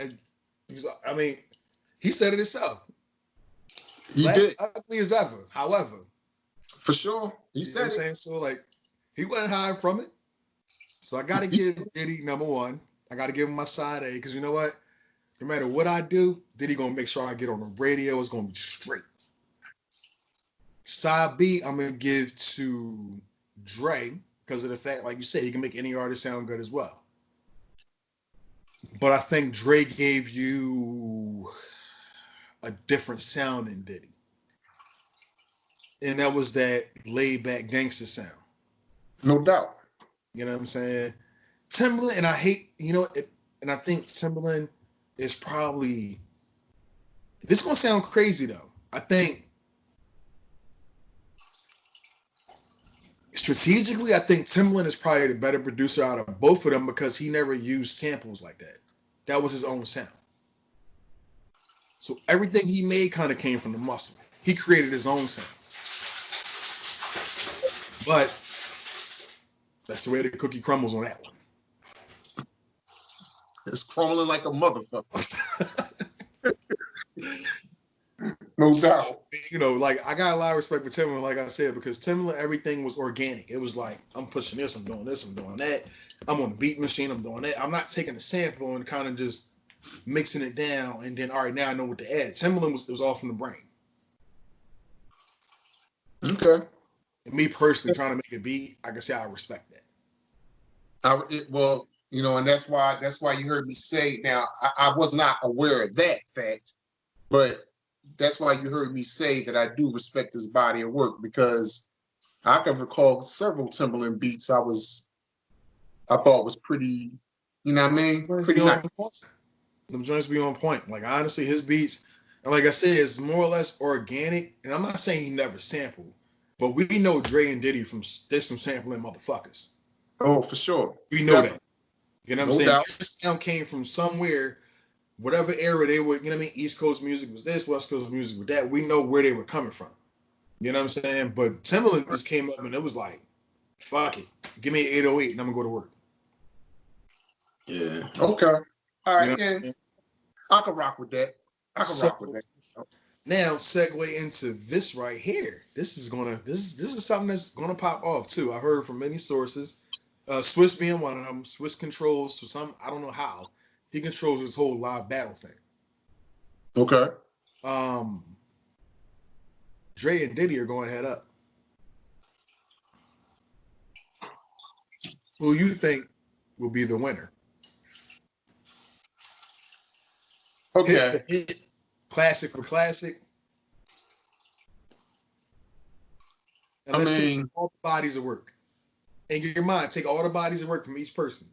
He said it himself. He did. Ugly as ever. However, for sure, he said it. Saying? So like, he wasn't hiding from it. So I gotta give Diddy number one. I gotta give him my side A because you know what? No matter what I do, Diddy gonna make sure I get on the radio. It's gonna be straight. Side B, I'm gonna give to Dre because of the fact, like you said, he can make any artist sound good as well. But I think Dre gave you a different sound than Diddy. And that was that laid-back gangster sound. No doubt. You know what I'm saying? Timbaland, and I hate, and I think Timbaland is probably, this is going to sound crazy though. I think strategically, I think Timbaland is probably the better producer out of both of them because he never used samples like that. That was his own sound. So everything he made kind of came from the muscle. He created his own sound. But that's the way the cookie crumbles on that one. It's crumbling like a motherfucker. No doubt. Like I got a lot of respect for Timbaland, like I said, because Timbaland, everything was organic. It was like, I'm pushing this, I'm doing this, I'm doing that. I'm on the beat machine, I'm doing that. I'm not taking a sample and kind of just mixing it down and then, all right, now I know what to add. Timbaland was all from the brain. Okay. And me personally trying to make a beat, I can say I respect that. And that's why you heard me say, now I was not aware of that fact, but that's why you heard me say that I do respect his body of work, because I can recall several Timbaland beats I thought was pretty, you know what I mean? Pretty nice. Them joints be on point. Like honestly, his beats, and like I said, it's more or less organic. And I'm not saying he never sampled, but we know Dre and Diddy there's some sampling motherfuckers. Oh, for sure. We know that. You know what I'm saying? Doubt. This sound came from somewhere, whatever era they were, you know what I mean? East Coast music was this, West Coast music was that. We know where they were coming from. You know what I'm saying? But Timbaland just came up and it was like, fuck it. Give me an 808 and I'm going to go to work. Yeah. Okay. All right. Yeah. I can rock with that. Now segue into this right here. This is something that's gonna pop off too. I heard from many sources. Swiss being one of them. Swiss controls to some, I don't know how. He controls this whole live battle thing. Okay. Dre and Diddy are going head up. Who you think will be the winner? Okay. Hit, classic for classic. And let's take all the bodies of work. And get your mind, take all the bodies of work from each person.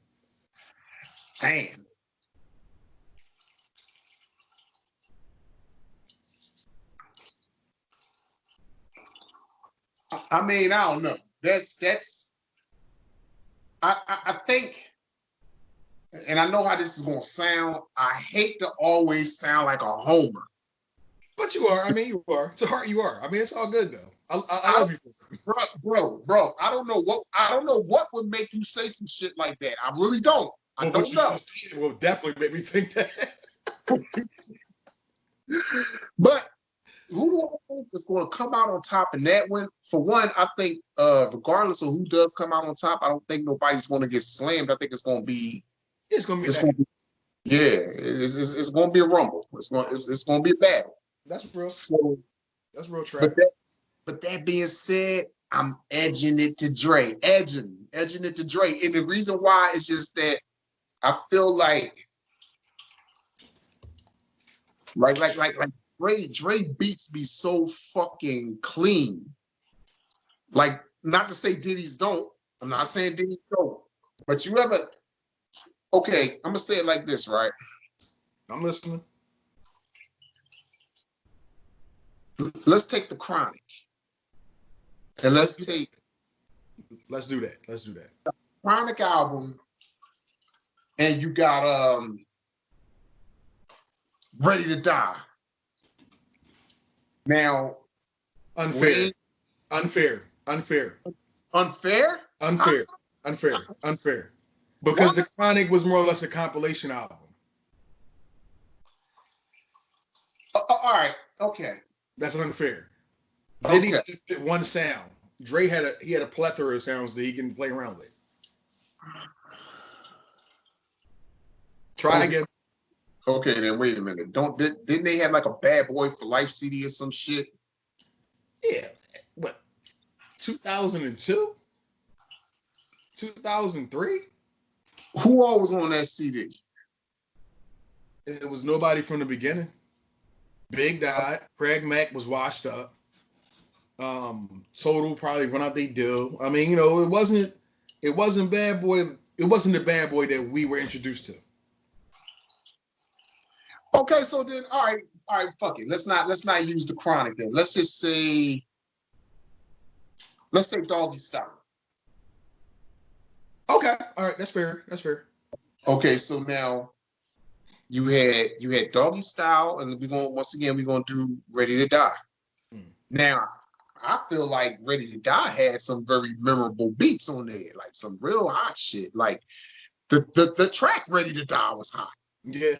Damn. I mean, I don't know. I think, and I know how this is gonna sound. I hate to always sound like a homer. But you are. I mean, you are. To heart, you are. I mean, it's all good though. I love you for it. Bro. I don't know what would make you say some shit like that. I really don't. I don't know. It will definitely make me think that. But who do I think is going to come out on top in that one? For one, I think regardless of who does come out on top, I don't think nobody's going to get slammed. I think it's going to be. It's going to be. Yeah, it's going to be a rumble. It's going to be a battle. That's real. So, that's real trash. But that being said, I'm edging it to Dre. Edging it to Dre. And the reason why is just that I feel like Dre beats be so fucking clean. Like, not to say Diddy's don't. I'm not saying Diddy's don't. But you ever, okay, I'm gonna say it like this, right? I'm listening. Let's take the Chronic. And let's do that. Let's do that. The Chronic album, and you got Ready to Die. Now, unfair. Because the Chronic was more or less a compilation album. All right, okay. That's unfair. Diddy fit one sound. Dre had a plethora of sounds that he can play around with. Try again. Okay, then wait a minute. Didn't they have like a Bad Boy for Life CD or some shit? Yeah. What? 2002? 2003. Who all was on that CD? It was nobody from the beginning. Big died. Craig Mack was washed up. Total probably run out they deal. I mean, it wasn't Bad Boy. It wasn't the Bad Boy that we were introduced to. Okay, so then, all right, fuck it. Let's not use the Chronic then. Let's say Doggy Style. Okay, all right, that's fair. Okay, so now you had Doggy Style, and we're gonna do Ready to Die. Now, I feel like Ready to Die had some very memorable beats on there, like some real hot shit. Like the track Ready to Die was hot. Yeah.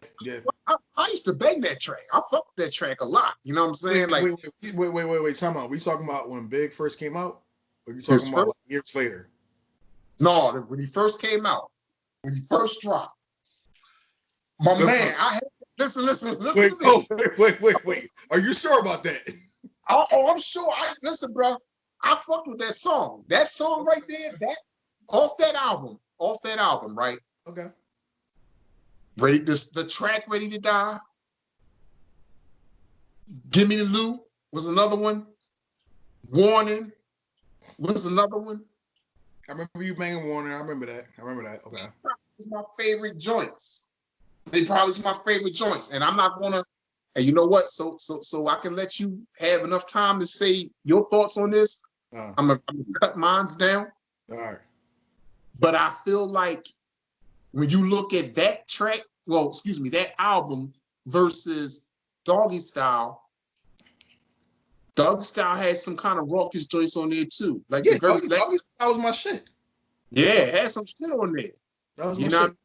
I used to bang that track. I fucked that track a lot. You know what I'm saying? Wait. Time out. We talking about when Big first came out? Or you talking about years later? No, when he first came out, when he first dropped. My man, listen. Wait. Are you sure about that? Oh, I'm sure. Listen, bro. I fucked with that song. That song right there, off that album, right? Okay. The track Ready to Die. Give Me the Loot was another one. Warning was another one. I remember you banging Warning. I remember that. Okay. It's my favorite joints. They probably my favorite joints. And I'm not gonna, and you know what? So I can let you have enough time to say your thoughts on this. I'm gonna cut mines down. All right. But I feel like when you look at that track, that album versus Doggy Style has some kind of raucous joints on there too. Like Doggy Style was my shit. Yeah, it had some shit on there. That was my shit.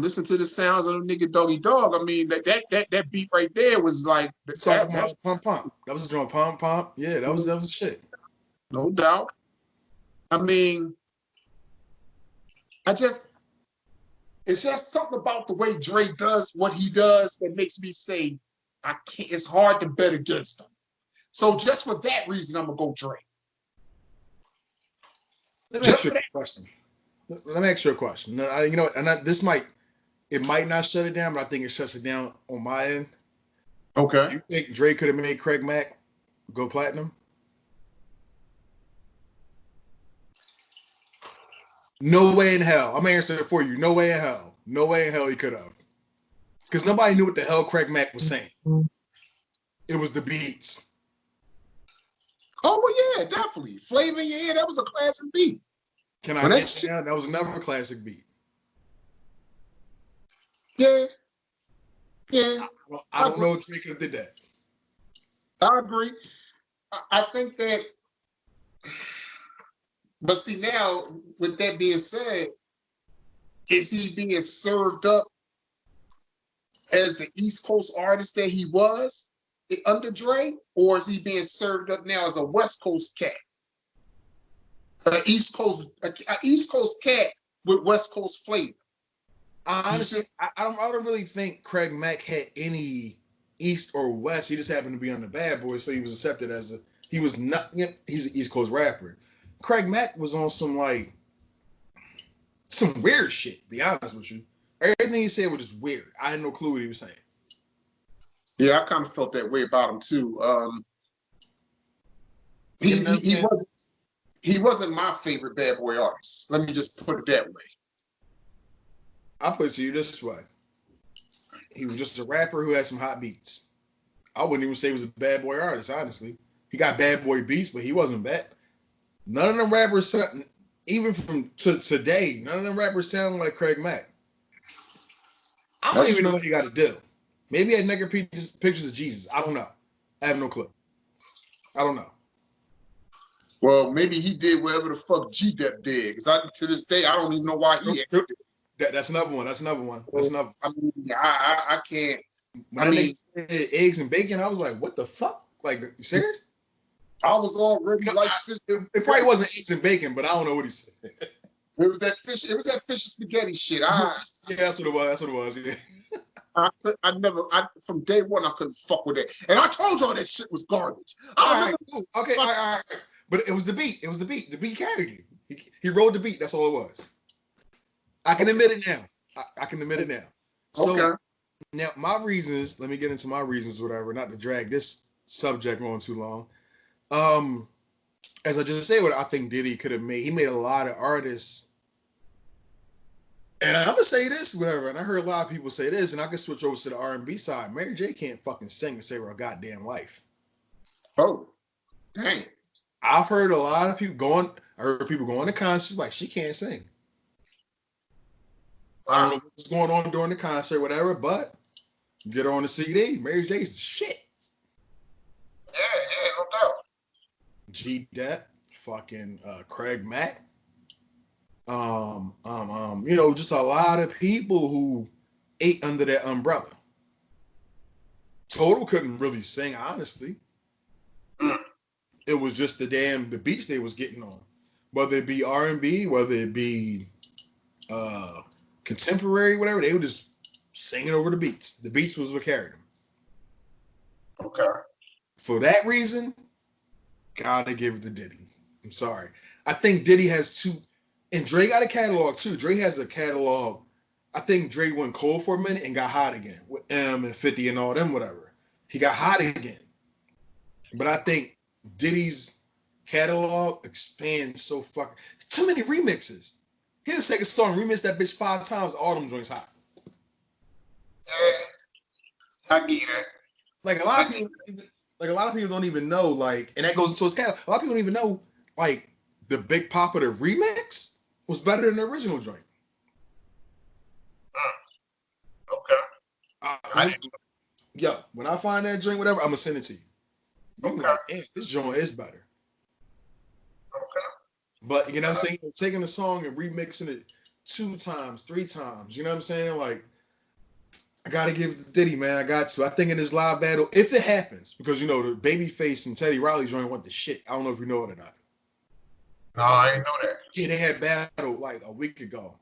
Listen to the sounds of the nigga Doggy Dog. I mean, that beat right there was like talking about Pump Pump. That was a drum Pump. Yeah, that was the shit. No doubt. I mean, it's just something about the way Dre does what he does that makes me say, I can't. It's hard to bet against him. So just for that reason, I'm gonna go Dre. Let me ask you a question. This might not shut it down, but I think it shuts it down on my end. Okay. You think Dre could have made Craig Mack go platinum? No way in hell. I'm answering it for you. No way in hell. No way in hell he could have. Because nobody knew what the hell Craig Mack was saying. It was the beats. Oh, well, yeah, definitely. Flavor in Your Ear, that was a classic beat. Can I get down? That was another classic beat. Yeah. I don't know if Dre could have did that. I agree. I think that, but see now, with that being said, is he being served up as the East Coast artist that he was under Dre, or is he being served up now as a West Coast cat? An East Coast cat with West Coast flavor. Honestly, I don't really think Craig Mack had any East or West. He just happened to be on the Bad Boys, so he was accepted as he's an East Coast rapper. Craig Mack was on some weird shit, to be honest with you. Everything he said was just weird. I had no clue what he was saying. Yeah, I kind of felt that way about him too. He wasn't my favorite Bad Boy artist. Let me just put it that way. I'll put it to you this way. He was just a rapper who had some hot beats. I wouldn't even say he was a Bad Boy artist, honestly. He got Bad Boy beats, but he wasn't bad. None of them rappers, even from today, none of them rappers sound like Craig Mack. I don't even know what he got to do. Maybe he had nigger pictures of Jesus. I don't know. I have no clue. I don't know. Well, maybe he did whatever the fuck G-Dep did. Because to this day, I don't even know why he did. That's another one. I mean, I can't. When I eggs and bacon, I was like, what the fuck? Like, you serious? I was already it probably wasn't eggs and bacon, but I don't know what he said. It was that fish and spaghetti shit. Yeah, that's what it was. Yeah. From day one, I couldn't fuck with it. And I told y'all that shit was garbage. All right. But it was the beat. The beat carried you. He wrote the beat. That's all it was. I can admit it now. I can admit it now. So now my reasons. Let me get into my reasons, whatever. Not to drag this subject on too long. As I just said, what I think Diddy could have made. He made a lot of artists. And I'm gonna say this, whatever. And I heard a lot of people say this, and I can switch over to the R&B side. Mary J can't fucking sing to save her goddamn life. Oh, dang. I've heard a lot of people going. I heard people going to concerts like she can't sing. I don't know what's going on during the concert, whatever. But get her on the CD. Mary J's the shit. Yeah, no doubt. G Depp, fucking Craig Mack. Just a lot of people who ate under that umbrella. Total couldn't really sing, honestly. It was just the beats they was getting on. Whether it be R&B, whether it be contemporary, whatever, they were just singing over the beats. The beats was what carried them. Okay. For that reason, gotta give it to Diddy. I'm sorry. I think Diddy has two, and Dre got a catalog too. Dre has a catalog. I think Dre went cold for a minute and got hot again with M and 50 and all them, whatever. He got hot again. But I think Diddy's catalog expands so fucking too many remixes. He'll take a song, remix that bitch 5 times, all them joints hot. Yeah, I get it. Like a lot of people don't even know, like, and that goes into his catalog. A lot of people don't even know, like, the Big Papa the remix was better than the original joint. Okay. When I find that joint, whatever, I'm gonna send it to you. Like, this joint is better. Okay. But you know what I'm saying? Taking the song and remixing it 2 times, 3 times. You know what I'm saying? Like, I gotta give it to Diddy, man. I got to. I think in this live battle, if it happens, because the Babyface and Teddy Riley joint went to shit. I don't know if you know it or not. No, I didn't know that. Yeah, they had battle like a week ago.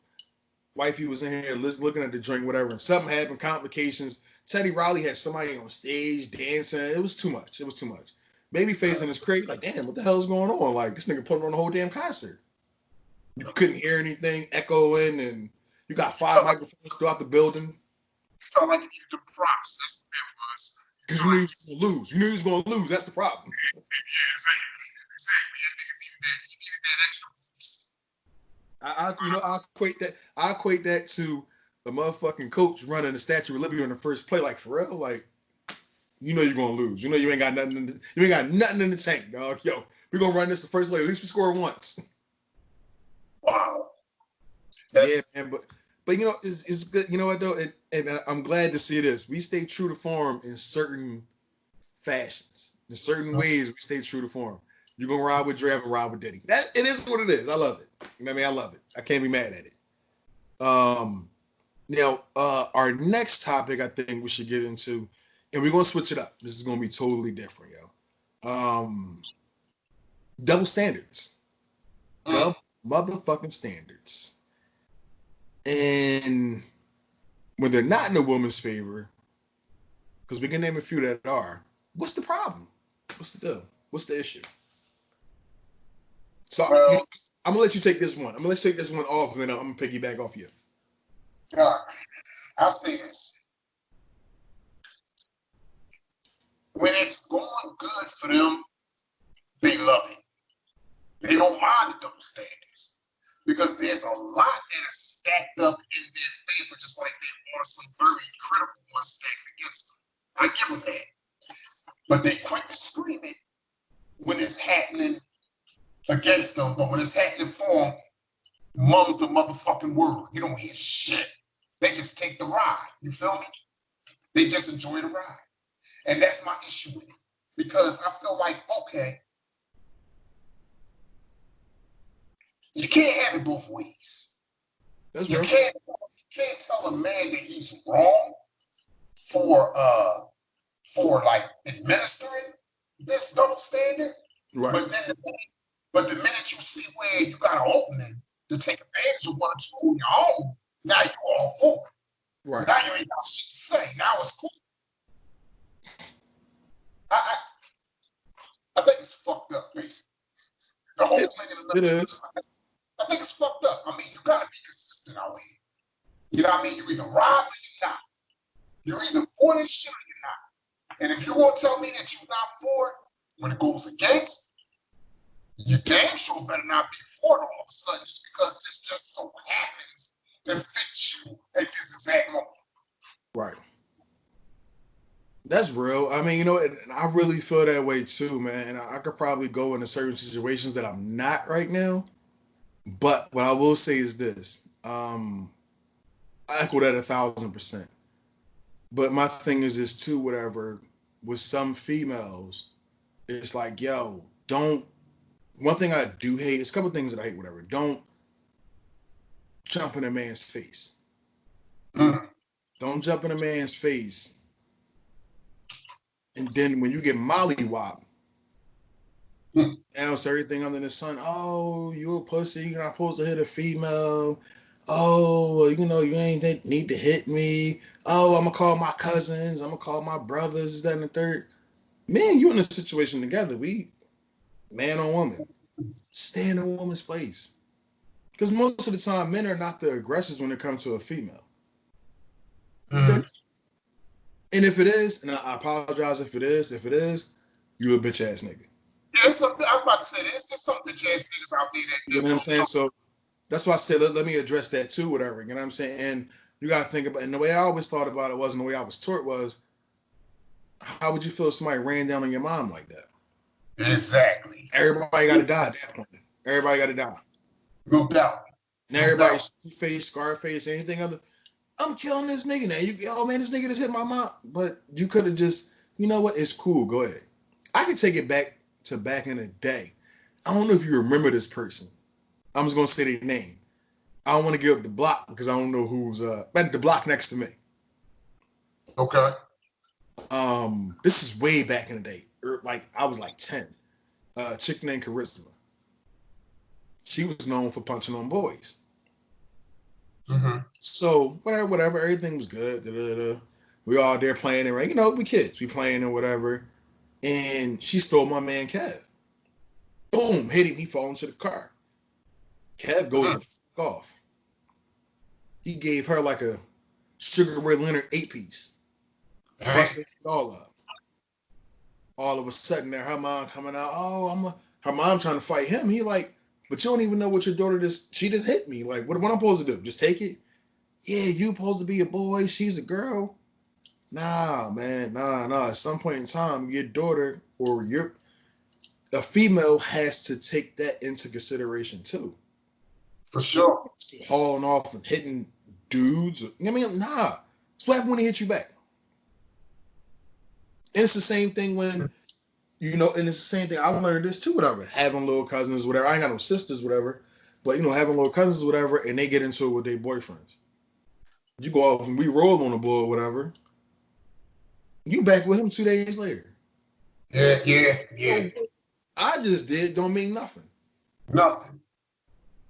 Wifey was in here looking at the joint, whatever, and something happened, complications. Teddy Riley had somebody on stage dancing. It was too much. Babyface in his crate, like, damn, what the hell's going on? Like, this nigga putting on the whole damn concert. You couldn't hear anything echoing, and you got 5 microphones throughout the building. You felt like you needed the props. That's what it was. Because you knew you was going to lose. You knew you was going to lose. That's the problem. Yeah, exactly. He needed that extra boost. I equate that to the motherfucking coach running the Statue of Liberty on the first play, like, for real, like, you know you're gonna lose. You know you ain't got nothing in the tank, dog. Yo, we're gonna run this the first play. At least we score once. Wow. Yeah, man, but it's good. You know what though, and I'm glad to see this. We stay true to form in certain fashions, in certain ways. We stay true to form. You're gonna ride with Dre, and ride with Diddy. That it is what it is. I love it. You know what I mean? I love it. I can't be mad at it. Now, our next topic, I think we should get into, and we're gonna switch it up. This is gonna be totally different, yo. Double standards. Double motherfucking standards. And when they're not in a woman's favor, because we can name a few that are, what's the problem? What's the deal? What's the issue? So I'm gonna let you take this one. I'm gonna let you take this one off, and then I'm gonna piggyback off you. I'll say this. When it's going good for them, they love it. They don't mind the double standards because there's a lot that is stacked up in their favor, just like there are some very critical ones stacked against them. I give them that. But they quick to scream it when it's happening against them, but when it's happening for them, mum's the motherfucking word. You don't hear shit. They just take the ride. You feel me? They just enjoy the ride. And that's my issue with it. Because I feel like, okay, you can't have it both ways. That's you true. can't tell a man that he's wrong for like administering this double standard. Right. But the minute you see where you got an opening to take advantage of one or two on your own, now you all for it. Right. Now you ain't got shit to say. Now it's cool. I think it's fucked up, basically. The whole thing it is. I think it's fucked up. I mean, you gotta be consistent out here. You know what I mean? You either ride or you're not. You're either for this shit or you're not. And if you won't tell me that you're not for it when it goes against, your game show better not be for it all of a sudden just because this just so happens to fit you at this exact moment. Right. That's real. I mean, and I really feel that way too, man. And I could probably go into certain situations that I'm not right now. But what I will say is this. I echo that 1,000%. But my thing is this too, whatever, with some females, it's like, yo, one thing I do hate, it's a couple things that I hate, whatever. Don't jump in a man's face. Don't jump in a man's face. And then when you get mollywopped, announce everything under the sun. Oh, you a pussy. You're not supposed to hit a female. Oh, well, you ain't need to hit me. Oh, I'm going to call my cousins. I'm going to call my brothers, that and the third. Man, you in a situation together. We, man on woman. Stay in a woman's place. Because most of the time, men are not the aggressors when it comes to a female. And if it is, and I apologize if it is, you a bitch ass nigga. Yeah, I was about to say there's some bitch ass niggas out there that you know what I'm saying. So that's why I said let me address that too, whatever. You know what I'm saying. And you gotta think about. And the way I always thought about it was, and the way I was taught was, how would you feel if somebody ran down on your mom like that? Exactly. Everybody got to die at that point. Everybody got to die. No doubt. Now everybody's face, Scarface, anything other. I'm killing this nigga now. Oh man, this nigga just hit my mom. But you could have just, you know what? It's cool. Go ahead. I can take it back to back in the day. I don't know if you remember this person. I'm just gonna say their name. I don't want to give up the block because I don't know who's at the block next to me. Okay. This is way back in the day. Like I was like 10. A chick named Charisma. She was known for punching on boys. So whatever, everything was good. We all there playing and we kids, we playing and whatever. And she stole my man Kev. Boom, hit him. He fall into the car. Kev goes the fuck off. He gave her like a Sugar Ray Leonard 8-piece. Busted it all up. All of a sudden, there her mom coming out. Oh, her mom trying to fight him. He like, but you don't even know what your daughter she just hit me. Like, what am I supposed to do? Just take it? Yeah, you supposed to be a boy. She's a girl. Nah, man. Nah. At some point in time, your daughter or a female has to take that into consideration too. For sure. Hauling off and hitting dudes. I mean, nah. It's what happened when he hit you back. And it's the same thing when, and it's the same thing. I learned this too, whatever. Having little cousins, whatever. I ain't got no sisters, whatever. But, having little cousins, whatever, and they get into it with their boyfriends. You go off and we roll on the board, whatever. You back with him 2 days later. Yeah. I just did, don't mean nothing. Nothing.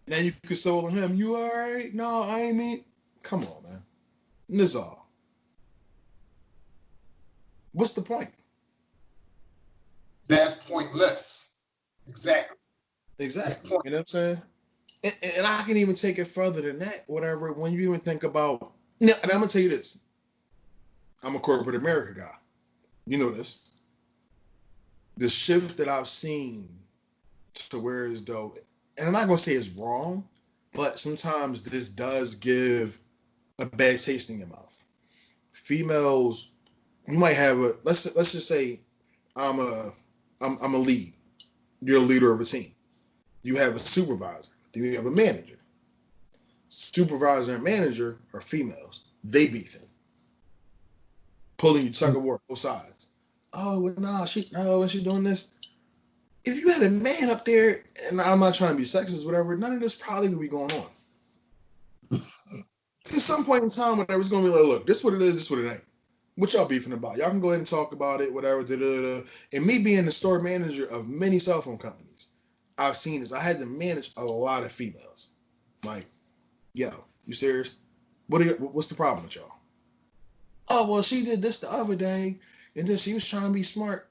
Now you console him. You all right? No, I ain't mean. Come on, man. And this all. What's the point? That's pointless. Exactly. You know what I'm saying? And I can even take it further than that, whatever. When you even think about, and I'm going to tell you this. I'm a corporate America guy. You know this. The shift that I've seen to where as though, and I'm not going to say it's wrong, but sometimes this does give a bad taste in your mouth. Females, you might have let's just say I'm a lead. You're a leader of a team. You have a supervisor. Then you have a manager. Supervisor and manager are females. They beefing. Pulling you tug of war, both sides. Oh, well, no, and she doing this. If you had a man up there, and I'm not trying to be sexist, whatever, none of this probably would be going on. At some point in time, whatever, it's going to be like, look, this what it is, this what it ain't. What y'all beefing about? Y'all can go ahead and talk about it, whatever. And me being the store manager of many cell phone companies, I've seen this. I had to manage a lot of females. Like, yo, you serious? What's the problem with y'all? Oh, well, she did this the other day, and then she was trying to be smart.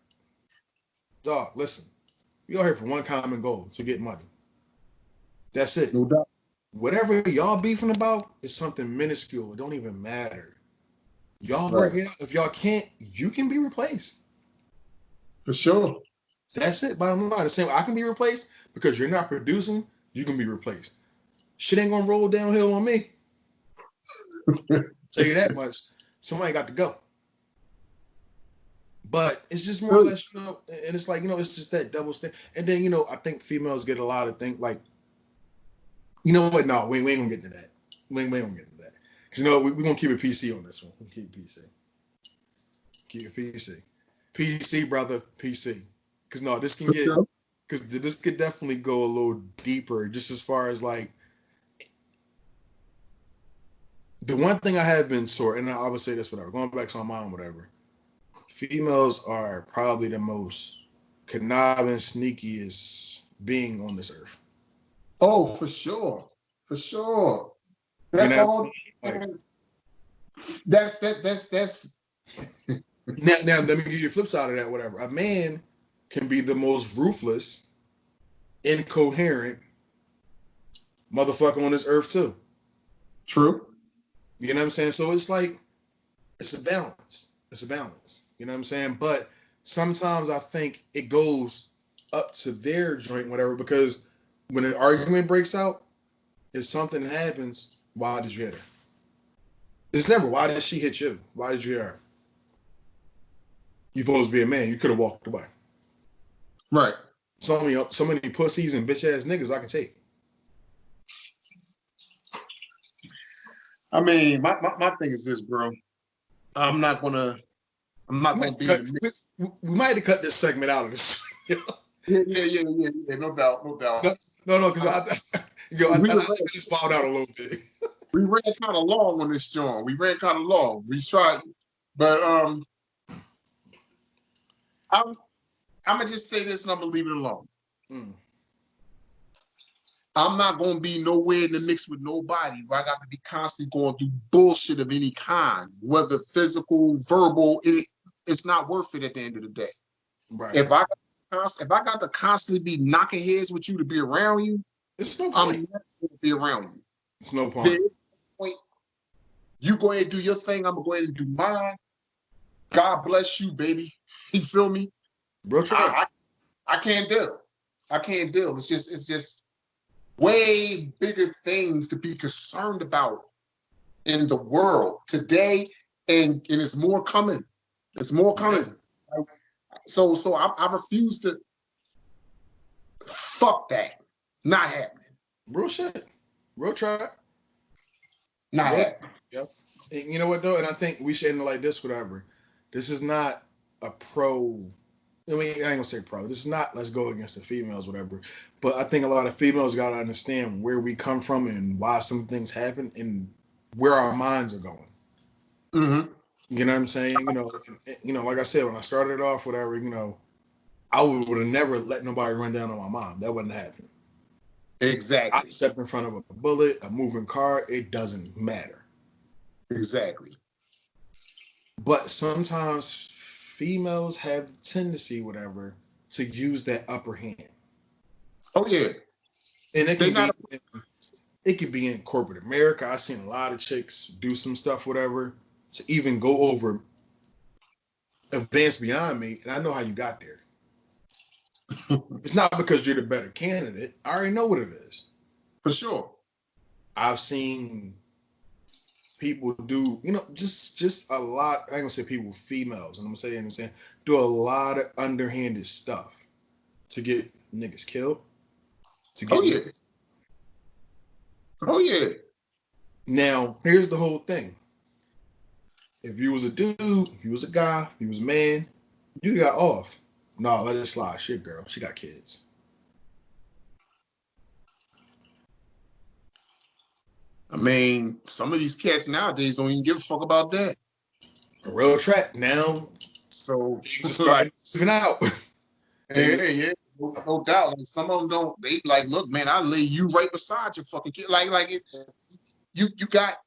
Dog, listen. We all here for one common goal, to get money. That's it. No doubt. Whatever y'all beefing about is something minuscule. It don't even matter. Y'all work it out. If y'all can't, you can be replaced. For sure. That's it. Bottom line. The same. I can be replaced because you're not producing. You can be replaced. Shit ain't gonna roll downhill on me. Tell you that much. Somebody got to go. But it's just more or less, you know, and it's like, you know, it's just that double standard. And then, you know, I think females get a lot of things like, you know what? No, we ain't gonna get into that. We ain't gonna get into that. Because, you know, we're gonna keep it PC on this one. We'll keep it PC. Keep it PC. PC, brother. PC. Because, no, this can get, because this could definitely go a little deeper, just as far as like, the one thing I have been sore, and I would say this, whatever, going back to my mom, whatever. Females are probably the most conniving, sneakiest being on this earth. Oh, for sure. For sure. That's you know all. Like, that's now let me give you a flip side of that, whatever. A man can be the most ruthless, incoherent motherfucker on this earth too. True. You know what I'm saying? So it's like, it's a balance. It's a balance. You know what I'm saying? But sometimes I think it goes up to their joint, whatever, because when an argument breaks out, if something happens, why did you hit her? It's never, why did she hit you? Why did you hit her? You're supposed to be a man. You could have walked away. Right. So many pussies and bitch ass niggas I can take. I mean, my thing is this, bro. I'm not gonna be in the mix. We might have cut this segment out of this. Yeah. No doubt. No, because I just found out a little bit. We ran kind of long on this joint. We tried, but I'm gonna just say this and I'm gonna leave it alone. I'm not gonna be nowhere in the mix with nobody where I got to be constantly going through bullshit of any kind, whether physical, verbal. It's not worth it at the end of the day. Right. If I got to constantly be knocking heads with you to be around you, it's no point. I'm never gonna be around you. It's no point. You go ahead and do your thing. I'm gonna go ahead and do mine. God bless you, baby. You feel me? Bro, I can't deal. It's just way bigger things to be concerned about in the world today, and it's more coming. It's more coming. So I refuse to. Fuck that. Not happening. Real shit. Real try. Not happening. Yep. And you know what though? And I think we should end it like this, whatever. This is not a pro. I mean, I ain't gonna say pro. This is not let's go against the females, whatever. But I think a lot of females gotta understand where we come from and why some things happen and where our minds are going. Mm-hmm. You know what I'm saying? You know, like I said, when I started off, whatever, I would have never let nobody run down on my mom. That wouldn't happen. Exactly. I stepped in front of a bullet, a moving car. It doesn't matter. Exactly. But sometimes females have the tendency, whatever, to use that upper hand. Oh yeah. And it can be in corporate America. I've seen a lot of chicks do some stuff, whatever, to even go over, advance beyond me. And I know how you got there. It's not because you're the better candidate. I already know what it is. For sure. I've seen people do, just a lot. I ain't gonna say people, females, and I'm saying, do a lot of underhanded stuff to get niggas killed. Oh yeah. Now, here's the whole thing. If you was a dude, if you was a guy, if you was a man, you got off. No, let it slide. Shit, girl. She got kids. I mean, some of these cats nowadays don't even give a fuck about that. A real track now. So just starting living out. Yeah, no doubt. Like some of them don't. They like, look, man, I lay you right beside your fucking kid. Like it, you got.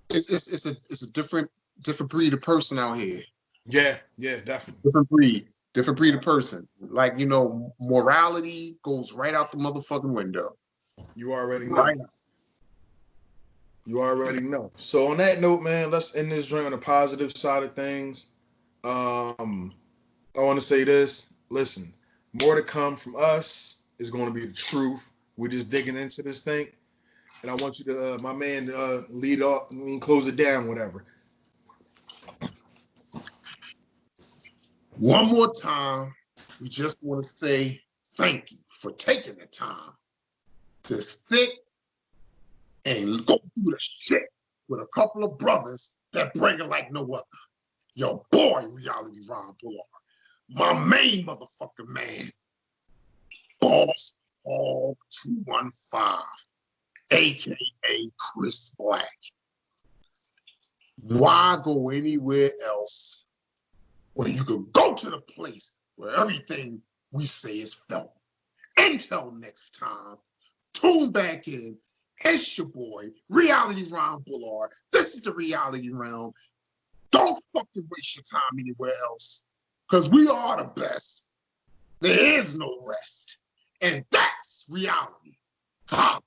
It's a different breed of person out here. Yeah, definitely. Different breed. Different breed of person. Like, morality goes right out the motherfucking window. You already know. Right. You already know. So on that note, man, let's end this joint on the positive side of things. I want to say this. Listen, more to come from us is going to be the truth. We're just digging into this thing. And I want you to, my man, lead off, close it down, whatever. One more time, we just want to say thank you for taking the time to sit and go through the shit with a couple of brothers that bring it like no other. Your boy, Reality Ron Bullard. My main motherfucking man, Boss Hog 215, a.k.a. Chris Black. Why go anywhere else when you could go to the place where everything we say is felt? Until next time, tune back in. It's your boy, Reality Ron Bullard. This is the Reality Realm. Don't fucking waste your time anywhere else, because we are the best. There is no rest. And that's reality. Ha!